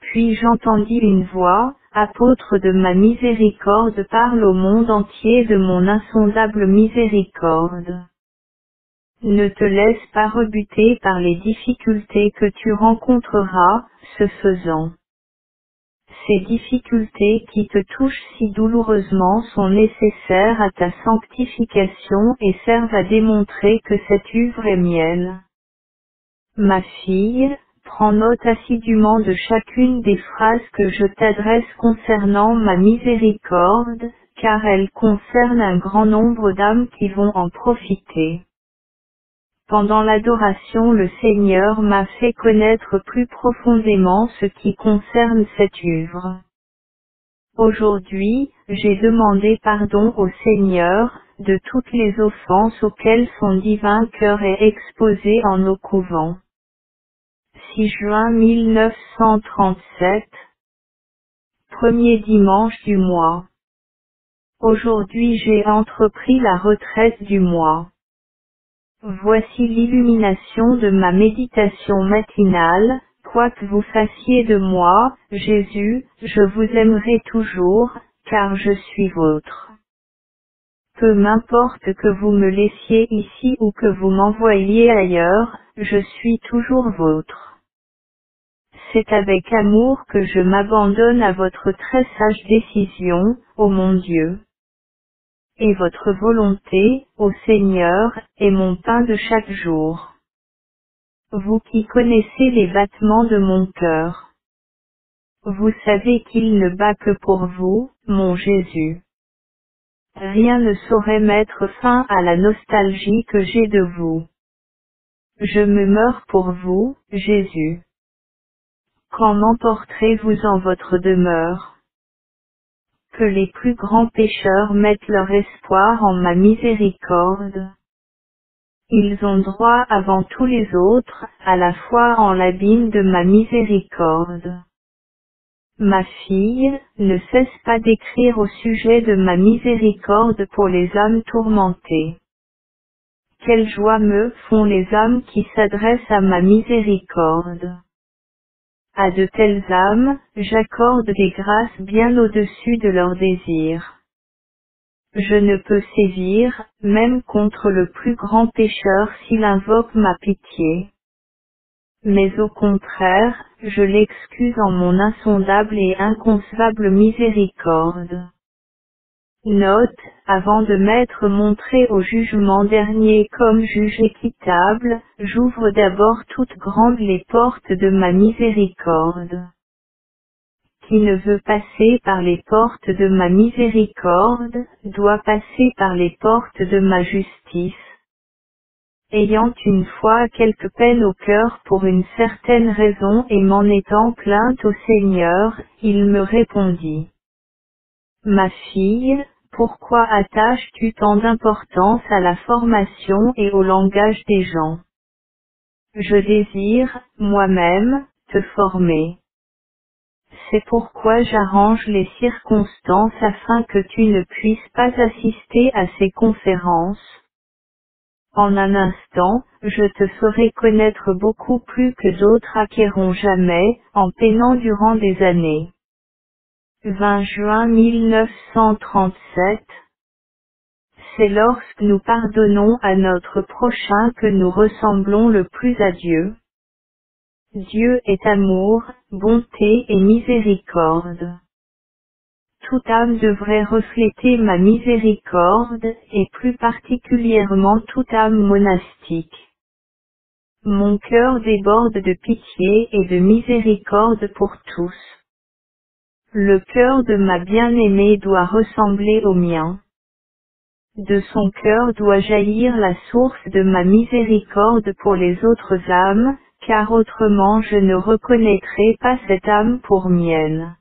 Puis j'entendis une voix, apôtre de ma miséricorde parle au monde entier de mon insondable miséricorde. Ne te laisse pas rebuter par les difficultés que tu rencontreras, ce faisant. Ces difficultés qui te touchent si douloureusement sont nécessaires à ta sanctification et servent à démontrer que cette œuvre est miel. Ma fille, prends note assidûment de chacune des phrases que je t'adresse concernant ma miséricorde, car elles concernent un grand nombre d'âmes qui vont en profiter. Pendant l'adoration, le Seigneur m'a fait connaître plus profondément ce qui concerne cette œuvre. Aujourd'hui, j'ai demandé pardon au Seigneur, de toutes les offenses auxquelles son divin cœur est exposé en nos couvents. 6 juin 1937. Premier dimanche du mois. Aujourd'hui j'ai entrepris la retraite du mois. Voici l'illumination de ma méditation matinale. Quoi que vous fassiez de moi, Jésus, je vous aimerai toujours, car je suis vôtre. Peu m'importe que vous me laissiez ici ou que vous m'envoyiez ailleurs, je suis toujours vôtre. C'est avec amour que je m'abandonne à votre très sage décision, ô mon Dieu. Et votre volonté, ô Seigneur, est mon pain de chaque jour. Vous qui connaissez les battements de mon cœur. Vous savez qu'il ne bat que pour vous, mon Jésus. Rien ne saurait mettre fin à la nostalgie que j'ai de vous. Je me meurs pour vous, Jésus. Quand m'emporterez-vous en votre demeure? Que les plus grands pécheurs mettent leur espoir en ma miséricorde. Ils ont droit avant tous les autres, à la fois en l'abîme de ma miséricorde. Ma fille, ne cesse pas d'écrire au sujet de ma miséricorde pour les âmes tourmentées. Quelle joie me font les âmes qui s'adressent à ma miséricorde. À de telles âmes, j'accorde des grâces bien au-dessus de leurs désirs. Je ne peux sévir, même contre le plus grand pécheur s'il invoque ma pitié. mais au contraire, je l'excuse en mon insondable et inconcevable miséricorde. Note, avant de m'être montré au jugement dernier comme juge équitable, j'ouvre d'abord toutes grandes les portes de ma miséricorde. Qui ne veut passer par les portes de ma miséricorde, doit passer par les portes de ma justice. Ayant une fois quelque peine au cœur pour une certaine raison et m'en étant plainte au Seigneur, il me répondit. Ma fille, pourquoi attaches-tu tant d'importance à la formation et au langage des gens? Je désire, moi-même, te former. C'est pourquoi j'arrange les circonstances afin que tu ne puisses pas assister à ces conférences. En un instant, je te ferai connaître beaucoup plus que d'autres acquerront jamais, en peinant durant des années. 20 juin 1937. C'est lorsque nous pardonnons à notre prochain que nous ressemblons le plus à Dieu. Dieu est amour, bonté et miséricorde. Toute âme devrait refléter ma miséricorde, et plus particulièrement toute âme monastique. Mon cœur déborde de pitié et de miséricorde pour tous. Le cœur de ma bien-aimée doit ressembler au mien. De son cœur doit jaillir la source de ma miséricorde pour les autres âmes, car autrement je ne reconnaîtrai pas cette âme pour mienne.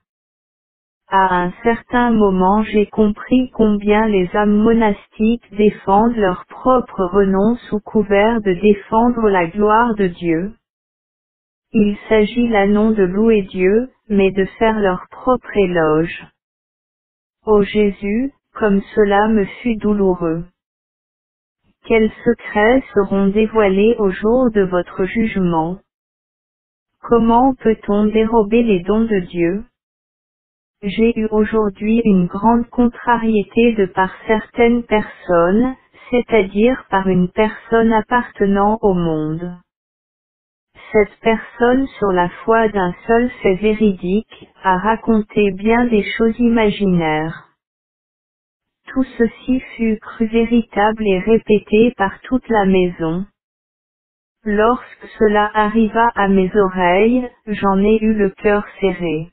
À un certain moment j'ai compris combien les âmes monastiques défendent leur propre renom sous couvert de défendre la gloire de Dieu. Il s'agit là non de louer Dieu, mais de faire leur propre éloge. Ô Jésus, comme cela me fut douloureux. Quels secrets seront dévoilés au jour de votre jugement? Comment peut-on dérober les dons de Dieu? J'ai eu aujourd'hui une grande contrariété de par certaines personnes, c'est-à-dire par une personne appartenant au monde. Cette personne sur la foi d'un seul fait véridique, a raconté bien des choses imaginaires. Tout ceci fut cru véritable et répété par toute la maison. Lorsque cela arriva à mes oreilles, j'en ai eu le cœur serré.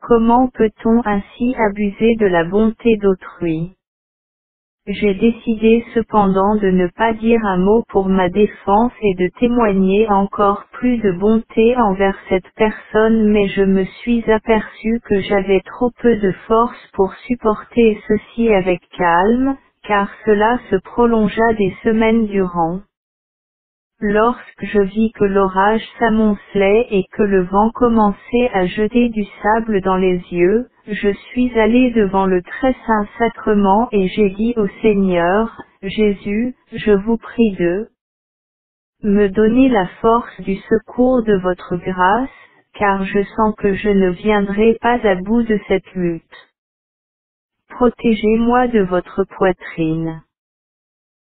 Comment peut-on ainsi abuser de la bonté d'autrui? J'ai décidé cependant de ne pas dire un mot pour ma défense et de témoigner encore plus de bonté envers cette personne, mais je me suis aperçu que j'avais trop peu de force pour supporter ceci avec calme, car cela se prolongea des semaines durant. Lorsque je vis que l'orage s'amoncelait et que le vent commençait à jeter du sable dans les yeux, je suis allé devant le très saint sacrement et j'ai dit au Seigneur, Jésus, je vous prie de me donner la force du secours de votre grâce, car je sens que je ne viendrai pas à bout de cette lutte. Protégez-moi de votre poitrine.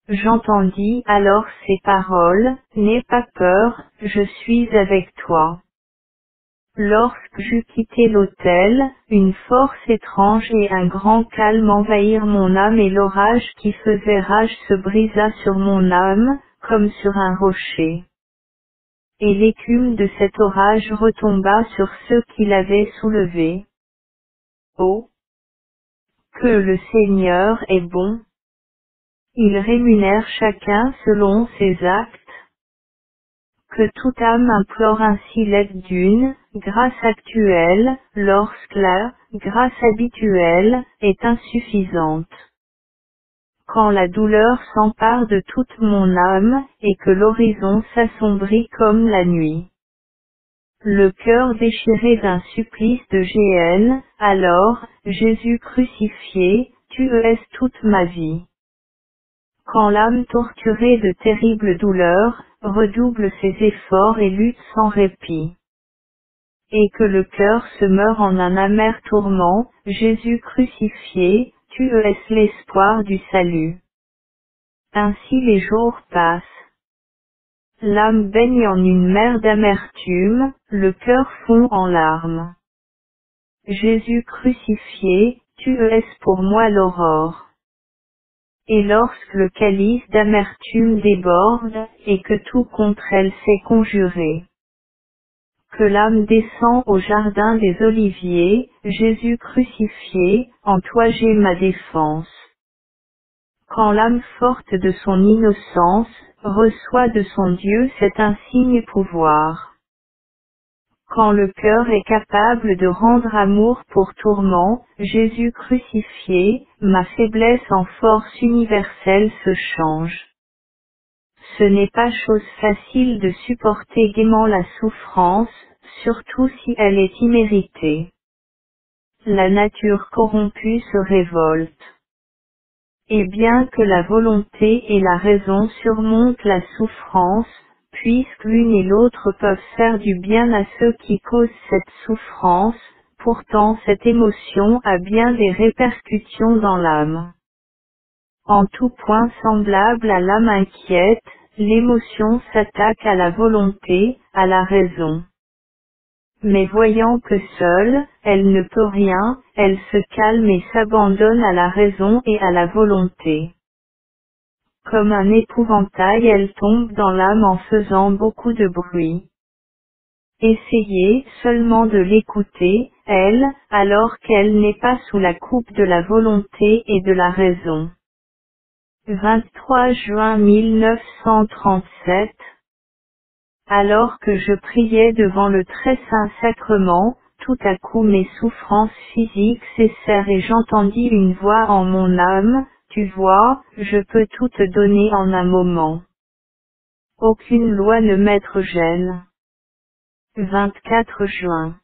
J'entendis alors ces paroles, n'aie pas peur, je suis avec toi. Lorsque j'eus quitté l'autel, une force étrange et un grand calme envahirent mon âme et l'orage qui faisait rage se brisa sur mon âme, comme sur un rocher. Et l'écume de cet orage retomba sur ceux qui l'avaient soulevé. Oh! Que le Seigneur est bon! Il rémunère chacun selon ses actes. Que toute âme implore ainsi l'aide d'une grâce actuelle, lorsque la grâce habituelle est insuffisante. Quand la douleur s'empare de toute mon âme, et que l'horizon s'assombrit comme la nuit. Le cœur déchiré d'un supplice de géhenne, alors, Jésus crucifié, tu es toute ma vie. Quand l'âme torturée de terribles douleurs, redouble ses efforts et lutte sans répit. Et que le cœur se meurt en un amer tourment, Jésus crucifié, tu es l'espoir du salut. Ainsi les jours passent. L'âme baigne en une mer d'amertume, le cœur fond en larmes. Jésus crucifié, tu es pour moi l'aurore. Et lorsque le calice d'amertume déborde, et que tout contre elle s'est conjuré, que l'âme descend au jardin des Oliviers, Jésus crucifié, en toi j'ai ma défense. Quand l'âme forte de son innocence, reçoit de son Dieu cet insigne pouvoir. Quand le cœur est capable de rendre amour pour tourment, Jésus crucifié, ma faiblesse en force universelle se change. Ce n'est pas chose facile de supporter gaiement la souffrance, surtout si elle est imméritée. La nature corrompue se révolte. Et bien que la volonté et la raison surmontent la souffrance, puisque l'une et l'autre peuvent faire du bien à ceux qui causent cette souffrance, pourtant cette émotion a bien des répercussions dans l'âme. En tout point semblable à l'âme inquiète, l'émotion s'attaque à la volonté, à la raison. Mais voyant que seule, elle ne peut rien, elle se calme et s'abandonne à la raison et à la volonté. Comme un épouvantail, elle tombe dans l'âme en faisant beaucoup de bruit. Essayez seulement de l'écouter, elle, alors qu'elle n'est pas sous la coupe de la volonté et de la raison. 23 juin 1937. Alors que je priais devant le très saint sacrement, tout à coup mes souffrances physiques cessèrent et j'entendis une voix en mon âme, tu vois, je peux tout te donner en un moment. Aucune loi ne m'être gêne. 24 juin.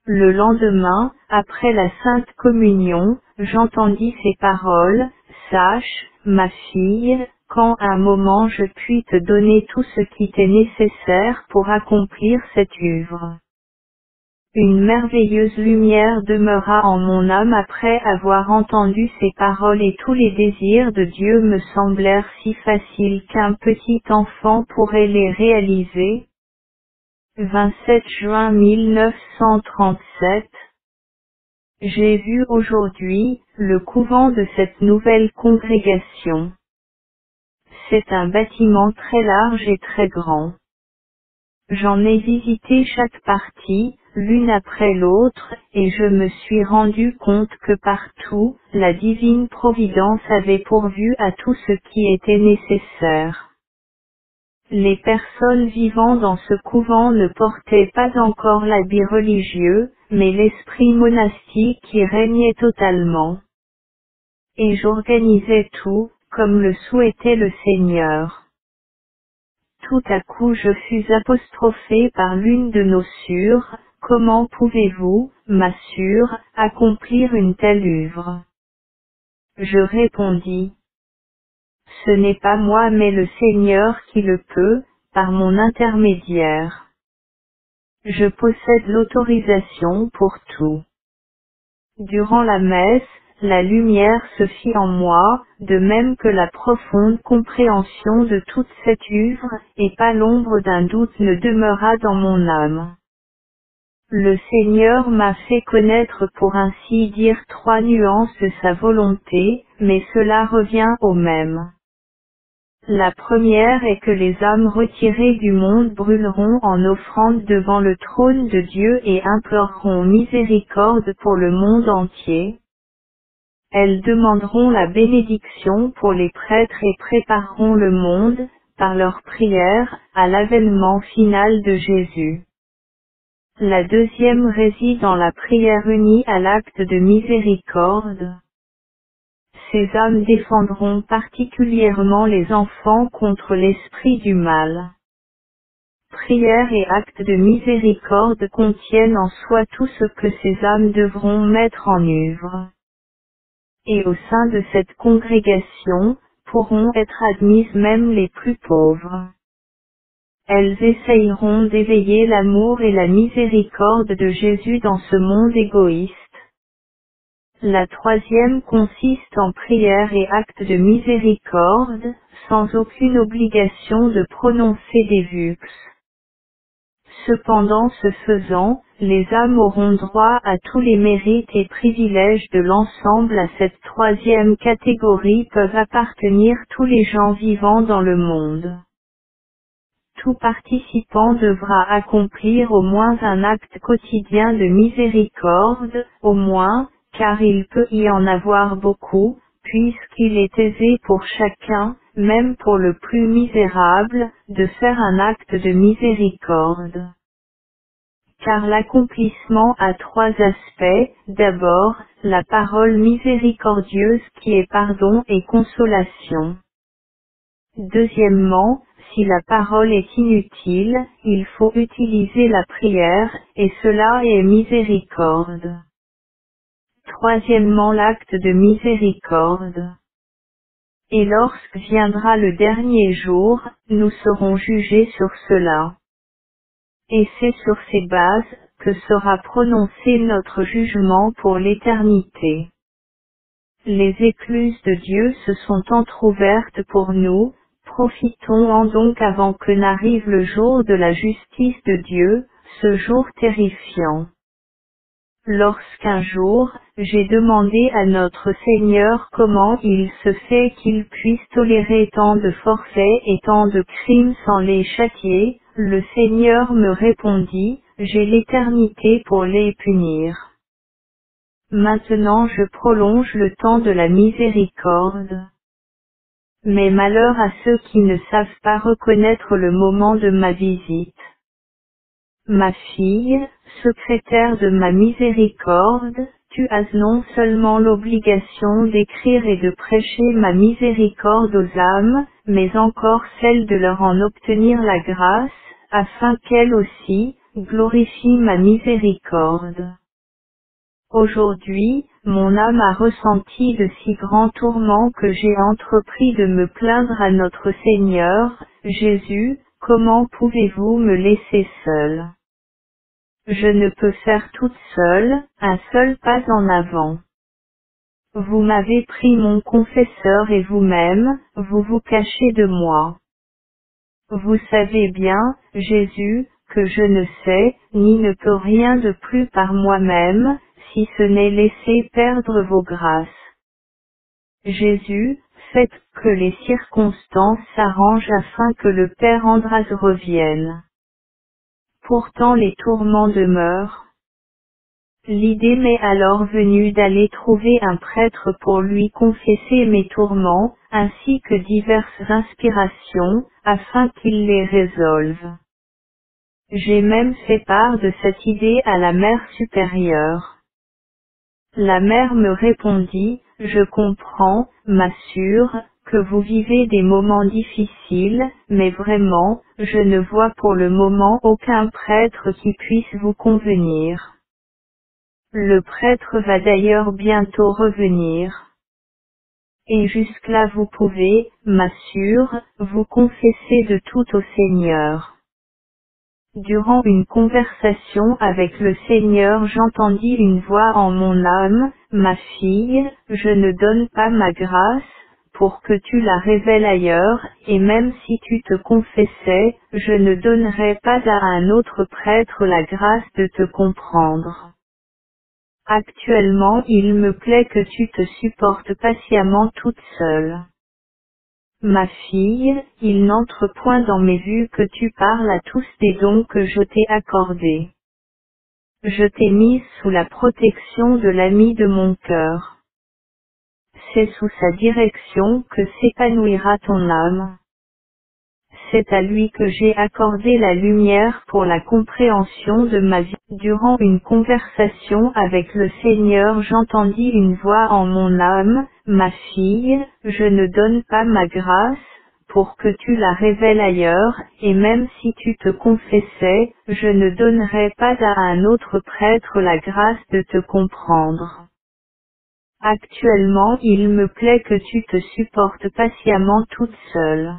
Le lendemain, après la Sainte Communion, j'entendis ces paroles, sache, ma fille, qu'en un moment je puis te donner tout ce qui t'est nécessaire pour accomplir cette œuvre. Une merveilleuse lumière demeura en mon âme après avoir entendu ces paroles et tous les désirs de Dieu me semblèrent si faciles qu'un petit enfant pourrait les réaliser. 27 juin 1937. J'ai vu aujourd'hui le couvent de cette nouvelle congrégation. C'est un bâtiment très large et très grand. J'en ai visité chaque partie, l'une après l'autre, et je me suis rendu compte que partout, la divine providence avait pourvu à tout ce qui était nécessaire. Les personnes vivant dans ce couvent ne portaient pas encore l'habit religieux, mais l'esprit monastique qui régnait totalement. Et j'organisais tout, comme le souhaitait le Seigneur. Tout à coup je fus apostrophé par l'une de nos sœurs, « Comment pouvez-vous, ma sœur, accomplir une telle œuvre ?» Je répondis, « Ce n'est pas moi mais le Seigneur qui le peut, par mon intermédiaire. Je possède l'autorisation pour tout. » Durant la messe, la lumière se fit en moi, de même que la profonde compréhension de toute cette œuvre, et pas l'ombre d'un doute ne demeura dans mon âme. Le Seigneur m'a fait connaître pour ainsi dire 3 nuances de sa volonté, mais cela revient au même. La première est que les âmes retirées du monde brûleront en offrande devant le trône de Dieu et imploreront miséricorde pour le monde entier. Elles demanderont la bénédiction pour les prêtres et prépareront le monde, par leurs prières, à l'avènement final de Jésus. La deuxième réside dans la prière unie à l'acte de miséricorde. Ces âmes défendront particulièrement les enfants contre l'esprit du mal. Prière et acte de miséricorde contiennent en soi tout ce que ces âmes devront mettre en œuvre. Et au sein de cette congrégation, pourront être admises même les plus pauvres. Elles essayeront d'éveiller l'amour et la miséricorde de Jésus dans ce monde égoïste. La troisième consiste en prière et actes de miséricorde, sans aucune obligation de prononcer des vux. Cependant ce faisant, les âmes auront droit à tous les mérites et privilèges de l'ensemble. À cette troisième catégorie peuvent appartenir tous les gens vivant dans le monde. Tout participant devra accomplir au moins un acte quotidien de miséricorde, au moins, car il peut y en avoir beaucoup, puisqu'il est aisé pour chacun, même pour le plus misérable, de faire un acte de miséricorde. Car l'accomplissement a trois aspects. D'abord, la parole miséricordieuse qui est pardon et consolation. Deuxièmement, si la parole est inutile, il faut utiliser la prière, et cela est miséricorde. Troisièmement, l'acte de miséricorde. Et lorsque viendra le dernier jour, nous serons jugés sur cela. Et c'est sur ces bases que sera prononcé notre jugement pour l'éternité. Les écluses de Dieu se sont entr'ouvertes pour nous, profitons-en donc avant que n'arrive le jour de la justice de Dieu, ce jour terrifiant. Lorsqu'un jour, j'ai demandé à notre Seigneur comment il se fait qu'il puisse tolérer tant de forfaits et tant de crimes sans les châtier, le Seigneur me répondit, j'ai l'éternité pour les punir. Maintenant je prolonge le temps de la miséricorde. Mais malheur à ceux qui ne savent pas reconnaître le moment de ma visite. Ma fille, secrétaire de ma miséricorde, tu as non seulement l'obligation d'écrire et de prêcher ma miséricorde aux âmes, mais encore celle de leur en obtenir la grâce, afin qu'elles aussi, glorifient ma miséricorde. Aujourd'hui, mon âme a ressenti de si grands tourments que j'ai entrepris de me plaindre à notre Seigneur, Jésus, comment pouvez-vous me laisser seule? Je ne peux faire toute seule, un seul pas en avant. Vous m'avez pris mon confesseur et vous-même, vous vous cachez de moi. Vous savez bien, Jésus, que je ne sais, ni ne peux rien de plus par moi-même, si ce n'est laisser perdre vos grâces. Jésus, faites que les circonstances s'arrangent afin que le Père András revienne. Pourtant les tourments demeurent. L'idée m'est alors venue d'aller trouver un prêtre pour lui confesser mes tourments, ainsi que diverses inspirations, afin qu'il les résolve. J'ai même fait part de cette idée à la mère supérieure. La mère me répondit, je comprends, ma sœur, que vous vivez des moments difficiles, mais vraiment, je ne vois pour le moment aucun prêtre qui puisse vous convenir. Le prêtre va d'ailleurs bientôt revenir. Et jusque-là vous pouvez, ma sœur, vous confesser de tout au Seigneur. Durant une conversation avec le Seigneur j'entendis une voix en mon âme, ma fille, je ne donne pas ma grâce, pour que tu la révèles ailleurs, et même si tu te confessais, je ne donnerai pas à un autre prêtre la grâce de te comprendre. Actuellement il me plaît que tu te supportes patiemment toute seule. Ma fille, il n'entre point dans mes vues que tu parles à tous des dons que je t'ai accordés. Je t'ai mise sous la protection de l'ami de mon cœur. C'est sous sa direction que s'épanouira ton âme. C'est à lui que j'ai accordé la lumière pour la compréhension de ma vie. Durant une conversation avec le Seigneur j'entendis une voix en mon âme, ma fille, je ne donne pas ma grâce, pour que tu la révèles ailleurs, et même si tu te confessais, je ne donnerai pas à un autre prêtre la grâce de te comprendre. Actuellement il me plaît que tu te supportes patiemment toute seule.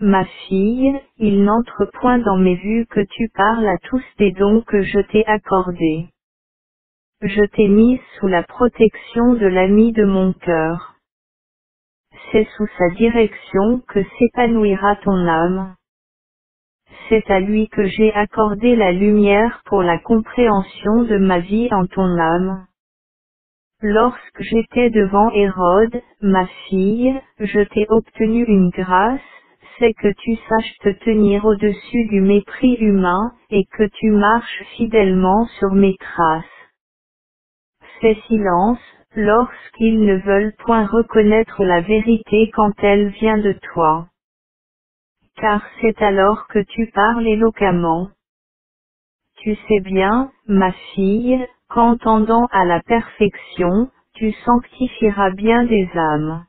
Ma fille, il n'entre point dans mes vues que tu parles à tous des dons que je t'ai accordés. je t'ai mise sous la protection de l'ami de mon cœur. C'est sous sa direction que s'épanouira ton âme. C'est à lui que j'ai accordé la lumière pour la compréhension de ma vie en ton âme. Lorsque j'étais devant Hérode, ma fille, je t'ai obtenu une grâce, c'est que tu saches te tenir au-dessus du mépris humain, et que tu marches fidèlement sur mes traces. Fais silence, lorsqu'ils ne veulent point reconnaître la vérité quand elle vient de toi. Car c'est alors que tu parles éloquemment. Tu sais bien, ma fille, qu'en tendant à la perfection, tu sanctifieras bien des âmes.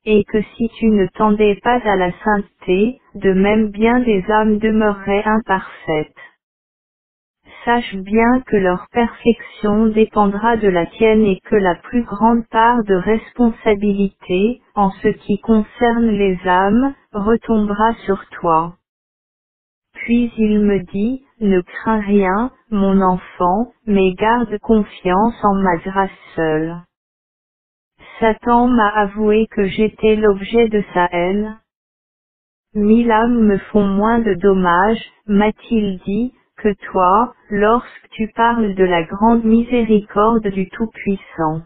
Et que si tu ne tendais pas à la sainteté, de même bien des âmes demeureraient imparfaites. Sache bien que leur perfection dépendra de la tienne et que la plus grande part de responsabilité, en ce qui concerne les âmes, retombera sur toi. Puis il me dit, ne crains rien, mon enfant, mais garde confiance en ma grâce seule. Satan m'a avoué que j'étais l'objet de sa haine. 1000 âmes me font moins de dommages, m'a-t-il dit, que toi, lorsque tu parles de la grande miséricorde du Tout-Puissant.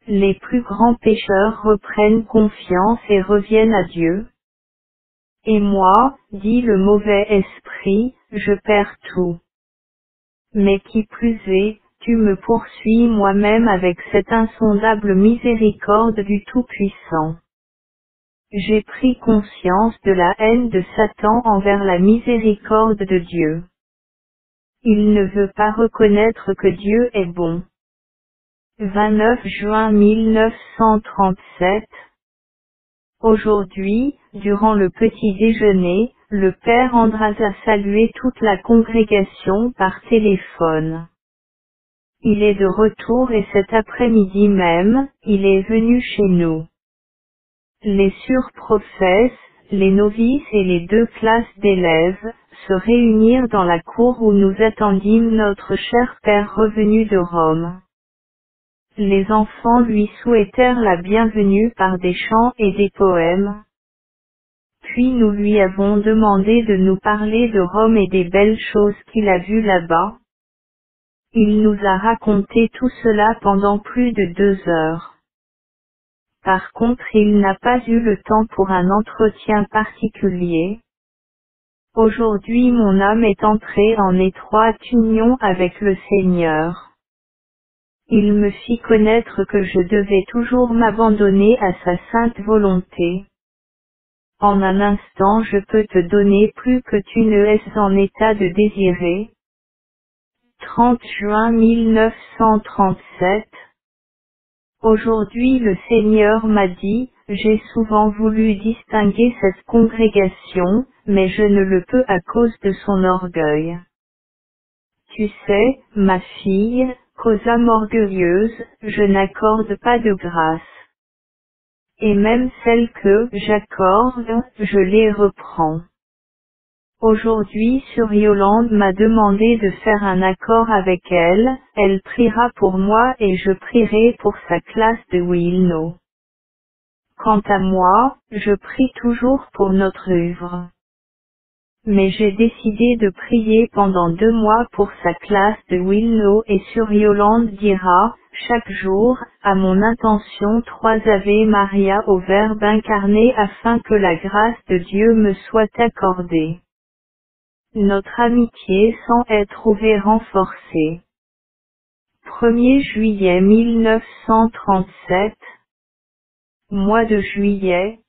Les plus grands pécheurs reprennent confiance et reviennent à Dieu. Et moi, dit le mauvais esprit, je perds tout. Mais qui plus est, tu me poursuis moi-même avec cette insondable miséricorde du Tout-Puissant. J'ai pris conscience de la haine de Satan envers la miséricorde de Dieu. Il ne veut pas reconnaître que Dieu est bon. 29 juin 1937. Aujourd'hui, durant le petit déjeuner, le père Andras a salué toute la congrégation par téléphone. Il est de retour et cet après-midi même, il est venu chez nous. Les surprofesses, les novices et les 2 classes d'élèves, se réunirent dans la cour où nous attendîmes notre cher père revenu de Rome. Les enfants lui souhaitèrent la bienvenue par des chants et des poèmes. Puis nous lui avons demandé de nous parler de Rome et des belles choses qu'il a vues là-bas. Il nous a raconté tout cela pendant plus de 2 heures. Par contre, il n'a pas eu le temps pour un entretien particulier. Aujourd'hui mon âme est entrée en étroite union avec le Seigneur. Il me fit connaître que je devais toujours m'abandonner à sa sainte volonté. En un instant je peux te donner plus que tu ne es en état de désirer. 30 juin 1937. Aujourd'hui le Seigneur m'a dit, j'ai souvent voulu distinguer cette congrégation, mais je ne le peux à cause de son orgueil. Tu sais, ma fille, qu'aux âmes orgueilleuses, je n'accorde pas de grâce. Et même celles que j'accorde, je les reprends. Aujourd'hui sur Yolande m'a demandé de faire un accord avec elle, elle priera pour moi et je prierai pour sa classe de Wilno. Quant à moi, je prie toujours pour notre œuvre. Mais j'ai décidé de prier pendant 2 mois pour sa classe de Wilno et sur Yolande dira, chaque jour, à mon intention 3 Ave Maria au Verbe incarné afin que la grâce de Dieu me soit accordée. Notre amitié s'en est trouvée renforcée. 1er juillet 1937. Mois de juillet.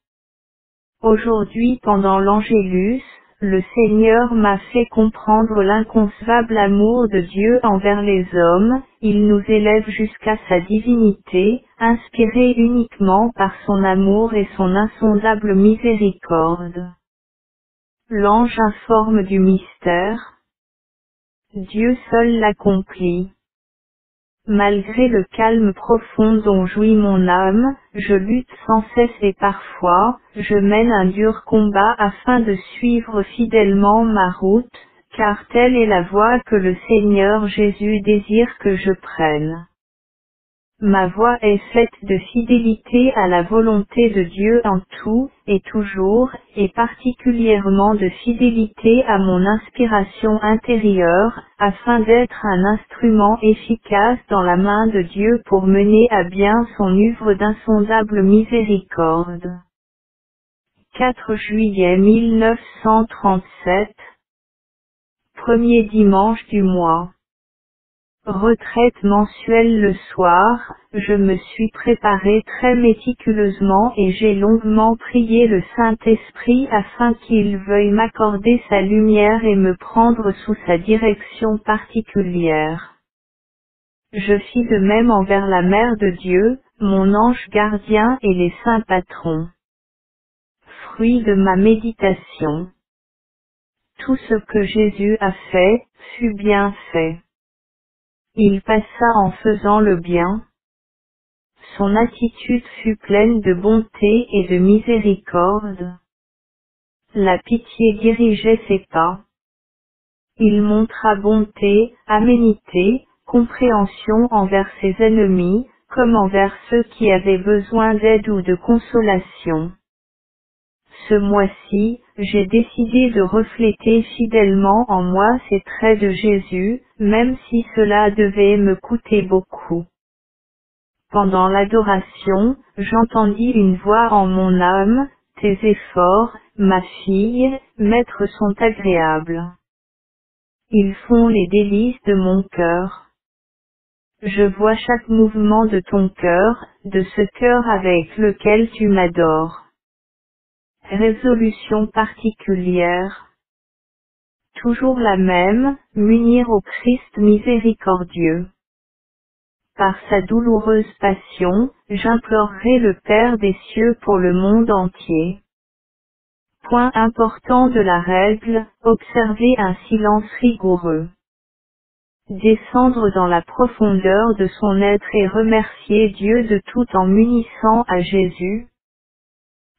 Aujourd'hui pendant l'Angélus, le Seigneur m'a fait comprendre l'inconcevable amour de Dieu envers les hommes, il nous élève jusqu'à sa divinité, inspiré uniquement par son amour et son insondable miséricorde. L'ange informe du mystère. Dieu seul l'accomplit. Malgré le calme profond dont jouit mon âme, je lutte sans cesse et parfois, je mène un dur combat afin de suivre fidèlement ma route, car telle est la voie que le Seigneur Jésus désire que je prenne. Ma voie est faite de fidélité à la volonté de Dieu en tout et toujours, et particulièrement de fidélité à mon inspiration intérieure, afin d'être un instrument efficace dans la main de Dieu pour mener à bien son œuvre d'insondable miséricorde. 4 juillet 1937. Premier dimanche du mois. Retraite mensuelle le soir, je me suis préparé très méticuleusement et j'ai longuement prié le Saint-Esprit afin qu'il veuille m'accorder sa lumière et me prendre sous sa direction particulière. Je fis de même envers la Mère de Dieu, mon ange gardien et les saints patrons. Fruit de ma méditation. Tout ce que Jésus a fait, fut bien fait. Il passa en faisant le bien. Son attitude fut pleine de bonté et de miséricorde. La pitié dirigeait ses pas. Il montra bonté, aménité, compréhension envers ses ennemis, comme envers ceux qui avaient besoin d'aide ou de consolation. Ce mois-ci, j'ai décidé de refléter fidèlement en moi ces traits de Jésus, même si cela devait me coûter beaucoup. Pendant l'adoration, j'entendis une voix en mon âme, « Tes efforts, ma fille, maître sont agréables. Ils font les délices de mon cœur. Je vois chaque mouvement de ton cœur, de ce cœur avec lequel tu m'adores. » Résolution particulière. Toujours la même, m'unir au Christ miséricordieux. Par sa douloureuse passion, j'implorerai le Père des cieux pour le monde entier. Point important de la règle, observer un silence rigoureux. Descendre dans la profondeur de son être et remercier Dieu de tout en m'unissant à Jésus.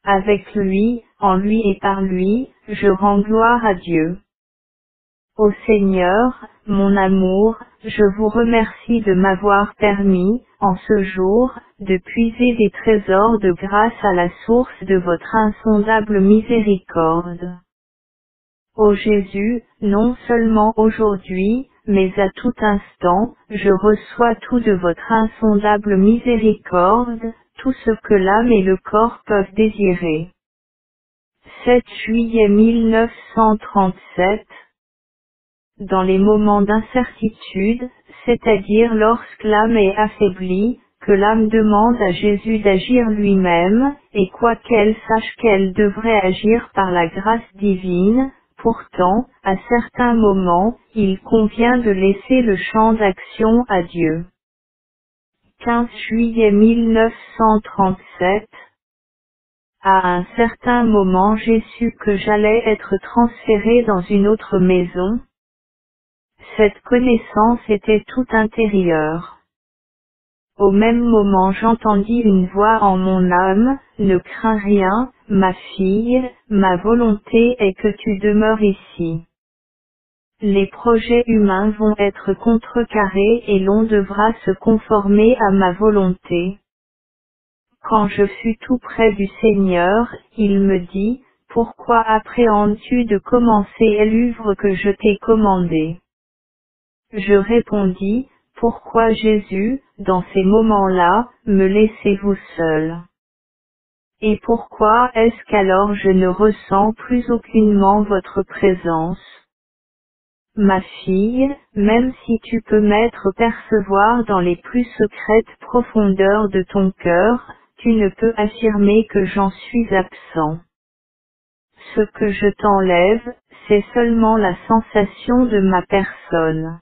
Avec lui, en lui et par lui, je rends gloire à Dieu. Ô Seigneur, mon amour, je vous remercie de m'avoir permis, en ce jour, de puiser des trésors de grâce à la source de votre insondable miséricorde. Ô Jésus, non seulement aujourd'hui, mais à tout instant, je reçois tout de votre insondable miséricorde, tout ce que l'âme et le corps peuvent désirer. 7 juillet 1937. Dans les moments d'incertitude, c'est-à-dire lorsque l'âme est affaiblie, que l'âme demande à Jésus d'agir lui-même, et quoiqu'elle sache qu'elle devrait agir par la grâce divine, pourtant, à certains moments, il convient de laisser le champ d'action à Dieu. 15 juillet 1937. À un certain moment j'ai su que j'allais être transféré dans une autre maison. Cette connaissance était tout intérieure. Au même moment j'entendis une voix en mon âme, « Ne crains rien, ma fille, ma volonté est que tu demeures ici. » Les projets humains vont être contrecarrés et l'on devra se conformer à ma volonté. Quand je fus tout près du Seigneur, il me dit, « Pourquoi appréhendes-tu de commencer l'œuvre que je t'ai commandée ?» Je répondis, « Pourquoi Jésus, dans ces moments-là, me laissez-vous seul? Et pourquoi est-ce qu'alors je ne ressens plus aucunement votre présence? Ma fille, même si tu peux m'être percevoir dans les plus secrètes profondeurs de ton cœur, tu ne peux affirmer que j'en suis absent. Ce que je t'enlève, c'est seulement la sensation de ma personne.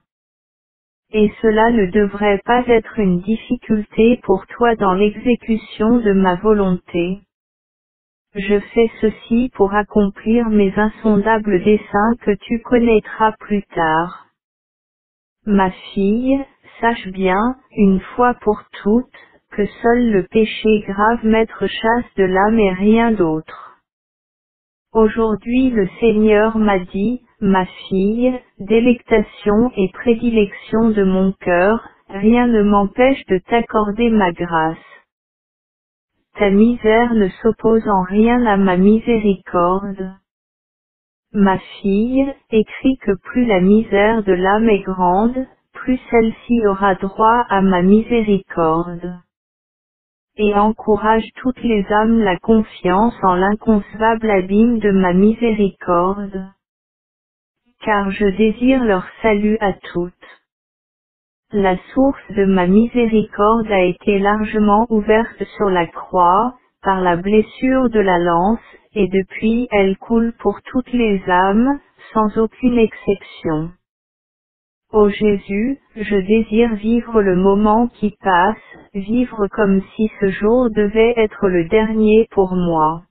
Et cela ne devrait pas être une difficulté pour toi dans l'exécution de ma volonté. Je fais ceci pour accomplir mes insondables desseins que tu connaîtras plus tard. Ma fille, sache bien, une fois pour toutes, que seul le péché grave mettre chasse de l'âme et rien d'autre. Aujourd'hui le Seigneur m'a dit, ma fille, délectation et prédilection de mon cœur, rien ne m'empêche de t'accorder ma grâce. Ta misère ne s'oppose en rien à ma miséricorde. Ma fille, écris que plus la misère de l'âme est grande, plus celle-ci aura droit à ma miséricorde. Et encourage toutes les âmes la confiance en l'inconcevable abîme de ma miséricorde. Car je désire leur salut à toutes. La source de ma miséricorde a été largement ouverte sur la croix, par la blessure de la lance, et depuis elle coule pour toutes les âmes, sans aucune exception. Ô Jésus, je désire vivre le moment qui passe, vivre comme si ce jour devait être le dernier pour moi.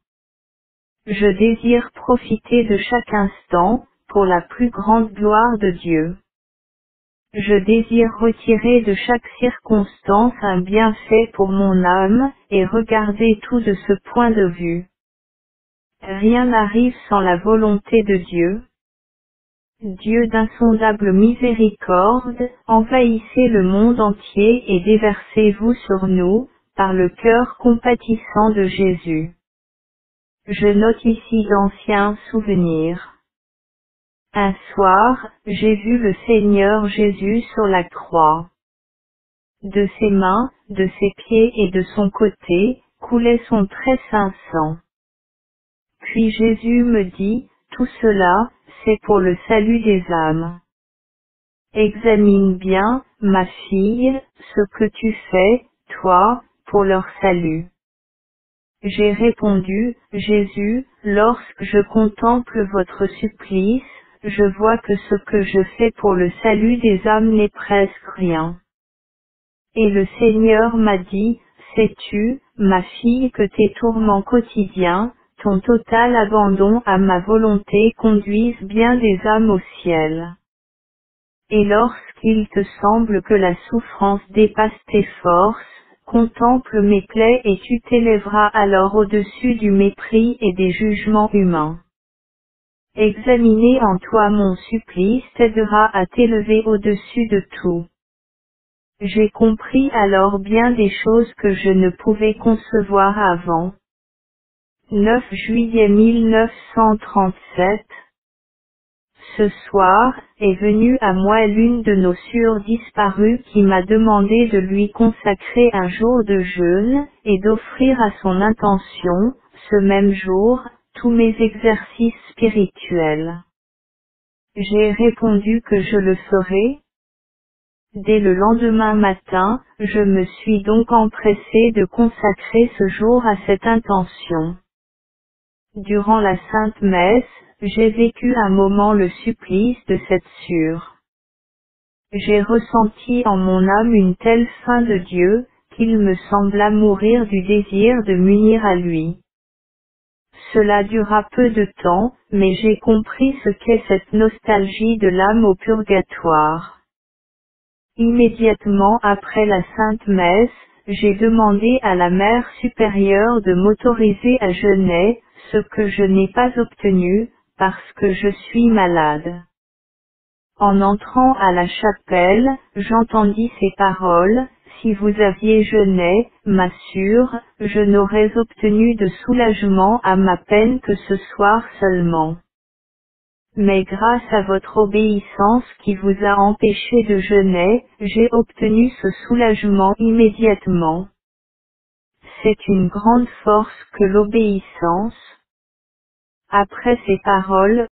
Je désire profiter de chaque instant, pour la plus grande gloire de Dieu. Je désire retirer de chaque circonstance un bienfait pour mon âme, et regarder tout de ce point de vue. Rien n'arrive sans la volonté de Dieu. Dieu d'insondable miséricorde, envahissez le monde entier et déversez-vous sur nous, par le cœur compatissant de Jésus. Je note ici d'anciens souvenirs. Un soir, j'ai vu le Seigneur Jésus sur la croix. De ses mains, de ses pieds et de son côté, coulait son très saint sang. Puis Jésus me dit, tout cela, c'est pour le salut des âmes. Examine bien, ma fille, ce que tu fais, toi, pour leur salut. J'ai répondu, Jésus, lorsque je contemple votre supplice, je vois que ce que je fais pour le salut des âmes n'est presque rien. Et le Seigneur m'a dit, sais-tu, ma fille, que tes tourments quotidiens, ton total abandon à ma volonté conduisent bien des âmes au ciel. Et lorsqu'il te semble que la souffrance dépasse tes forces, contemple mes plaies et tu t'élèveras alors au-dessus du mépris et des jugements humains. Examiner en toi mon supplice t'aidera à t'élever au-dessus de tout. J'ai compris alors bien des choses que je ne pouvais concevoir avant. 9 juillet 1937. Ce soir, est venue à moi l'une de nos sœurs disparues qui m'a demandé de lui consacrer un jour de jeûne, et d'offrir à son intention, ce même jour, tous mes exercices spirituels. J'ai répondu que je le ferais. Dès le lendemain matin, je me suis donc empressée de consacrer ce jour à cette intention. Durant la Sainte Messe, j'ai vécu un moment le supplice de cette sœur. J'ai ressenti en mon âme une telle faim de Dieu, qu'il me sembla mourir du désir de m'unir à lui. Cela dura peu de temps, mais j'ai compris ce qu'est cette nostalgie de l'âme au purgatoire. Immédiatement après la Sainte Messe, j'ai demandé à la Mère supérieure de m'autoriser à jeûner, ce que je n'ai pas obtenu, parce que je suis malade. En entrant à la chapelle, j'entendis ces paroles, si vous aviez jeûné, ma sœur, je n'aurais obtenu de soulagement à ma peine que ce soir seulement. Mais grâce à votre obéissance qui vous a empêché de jeûner, j'ai obtenu ce soulagement immédiatement. C'est une grande force que l'obéissance. Après ces paroles,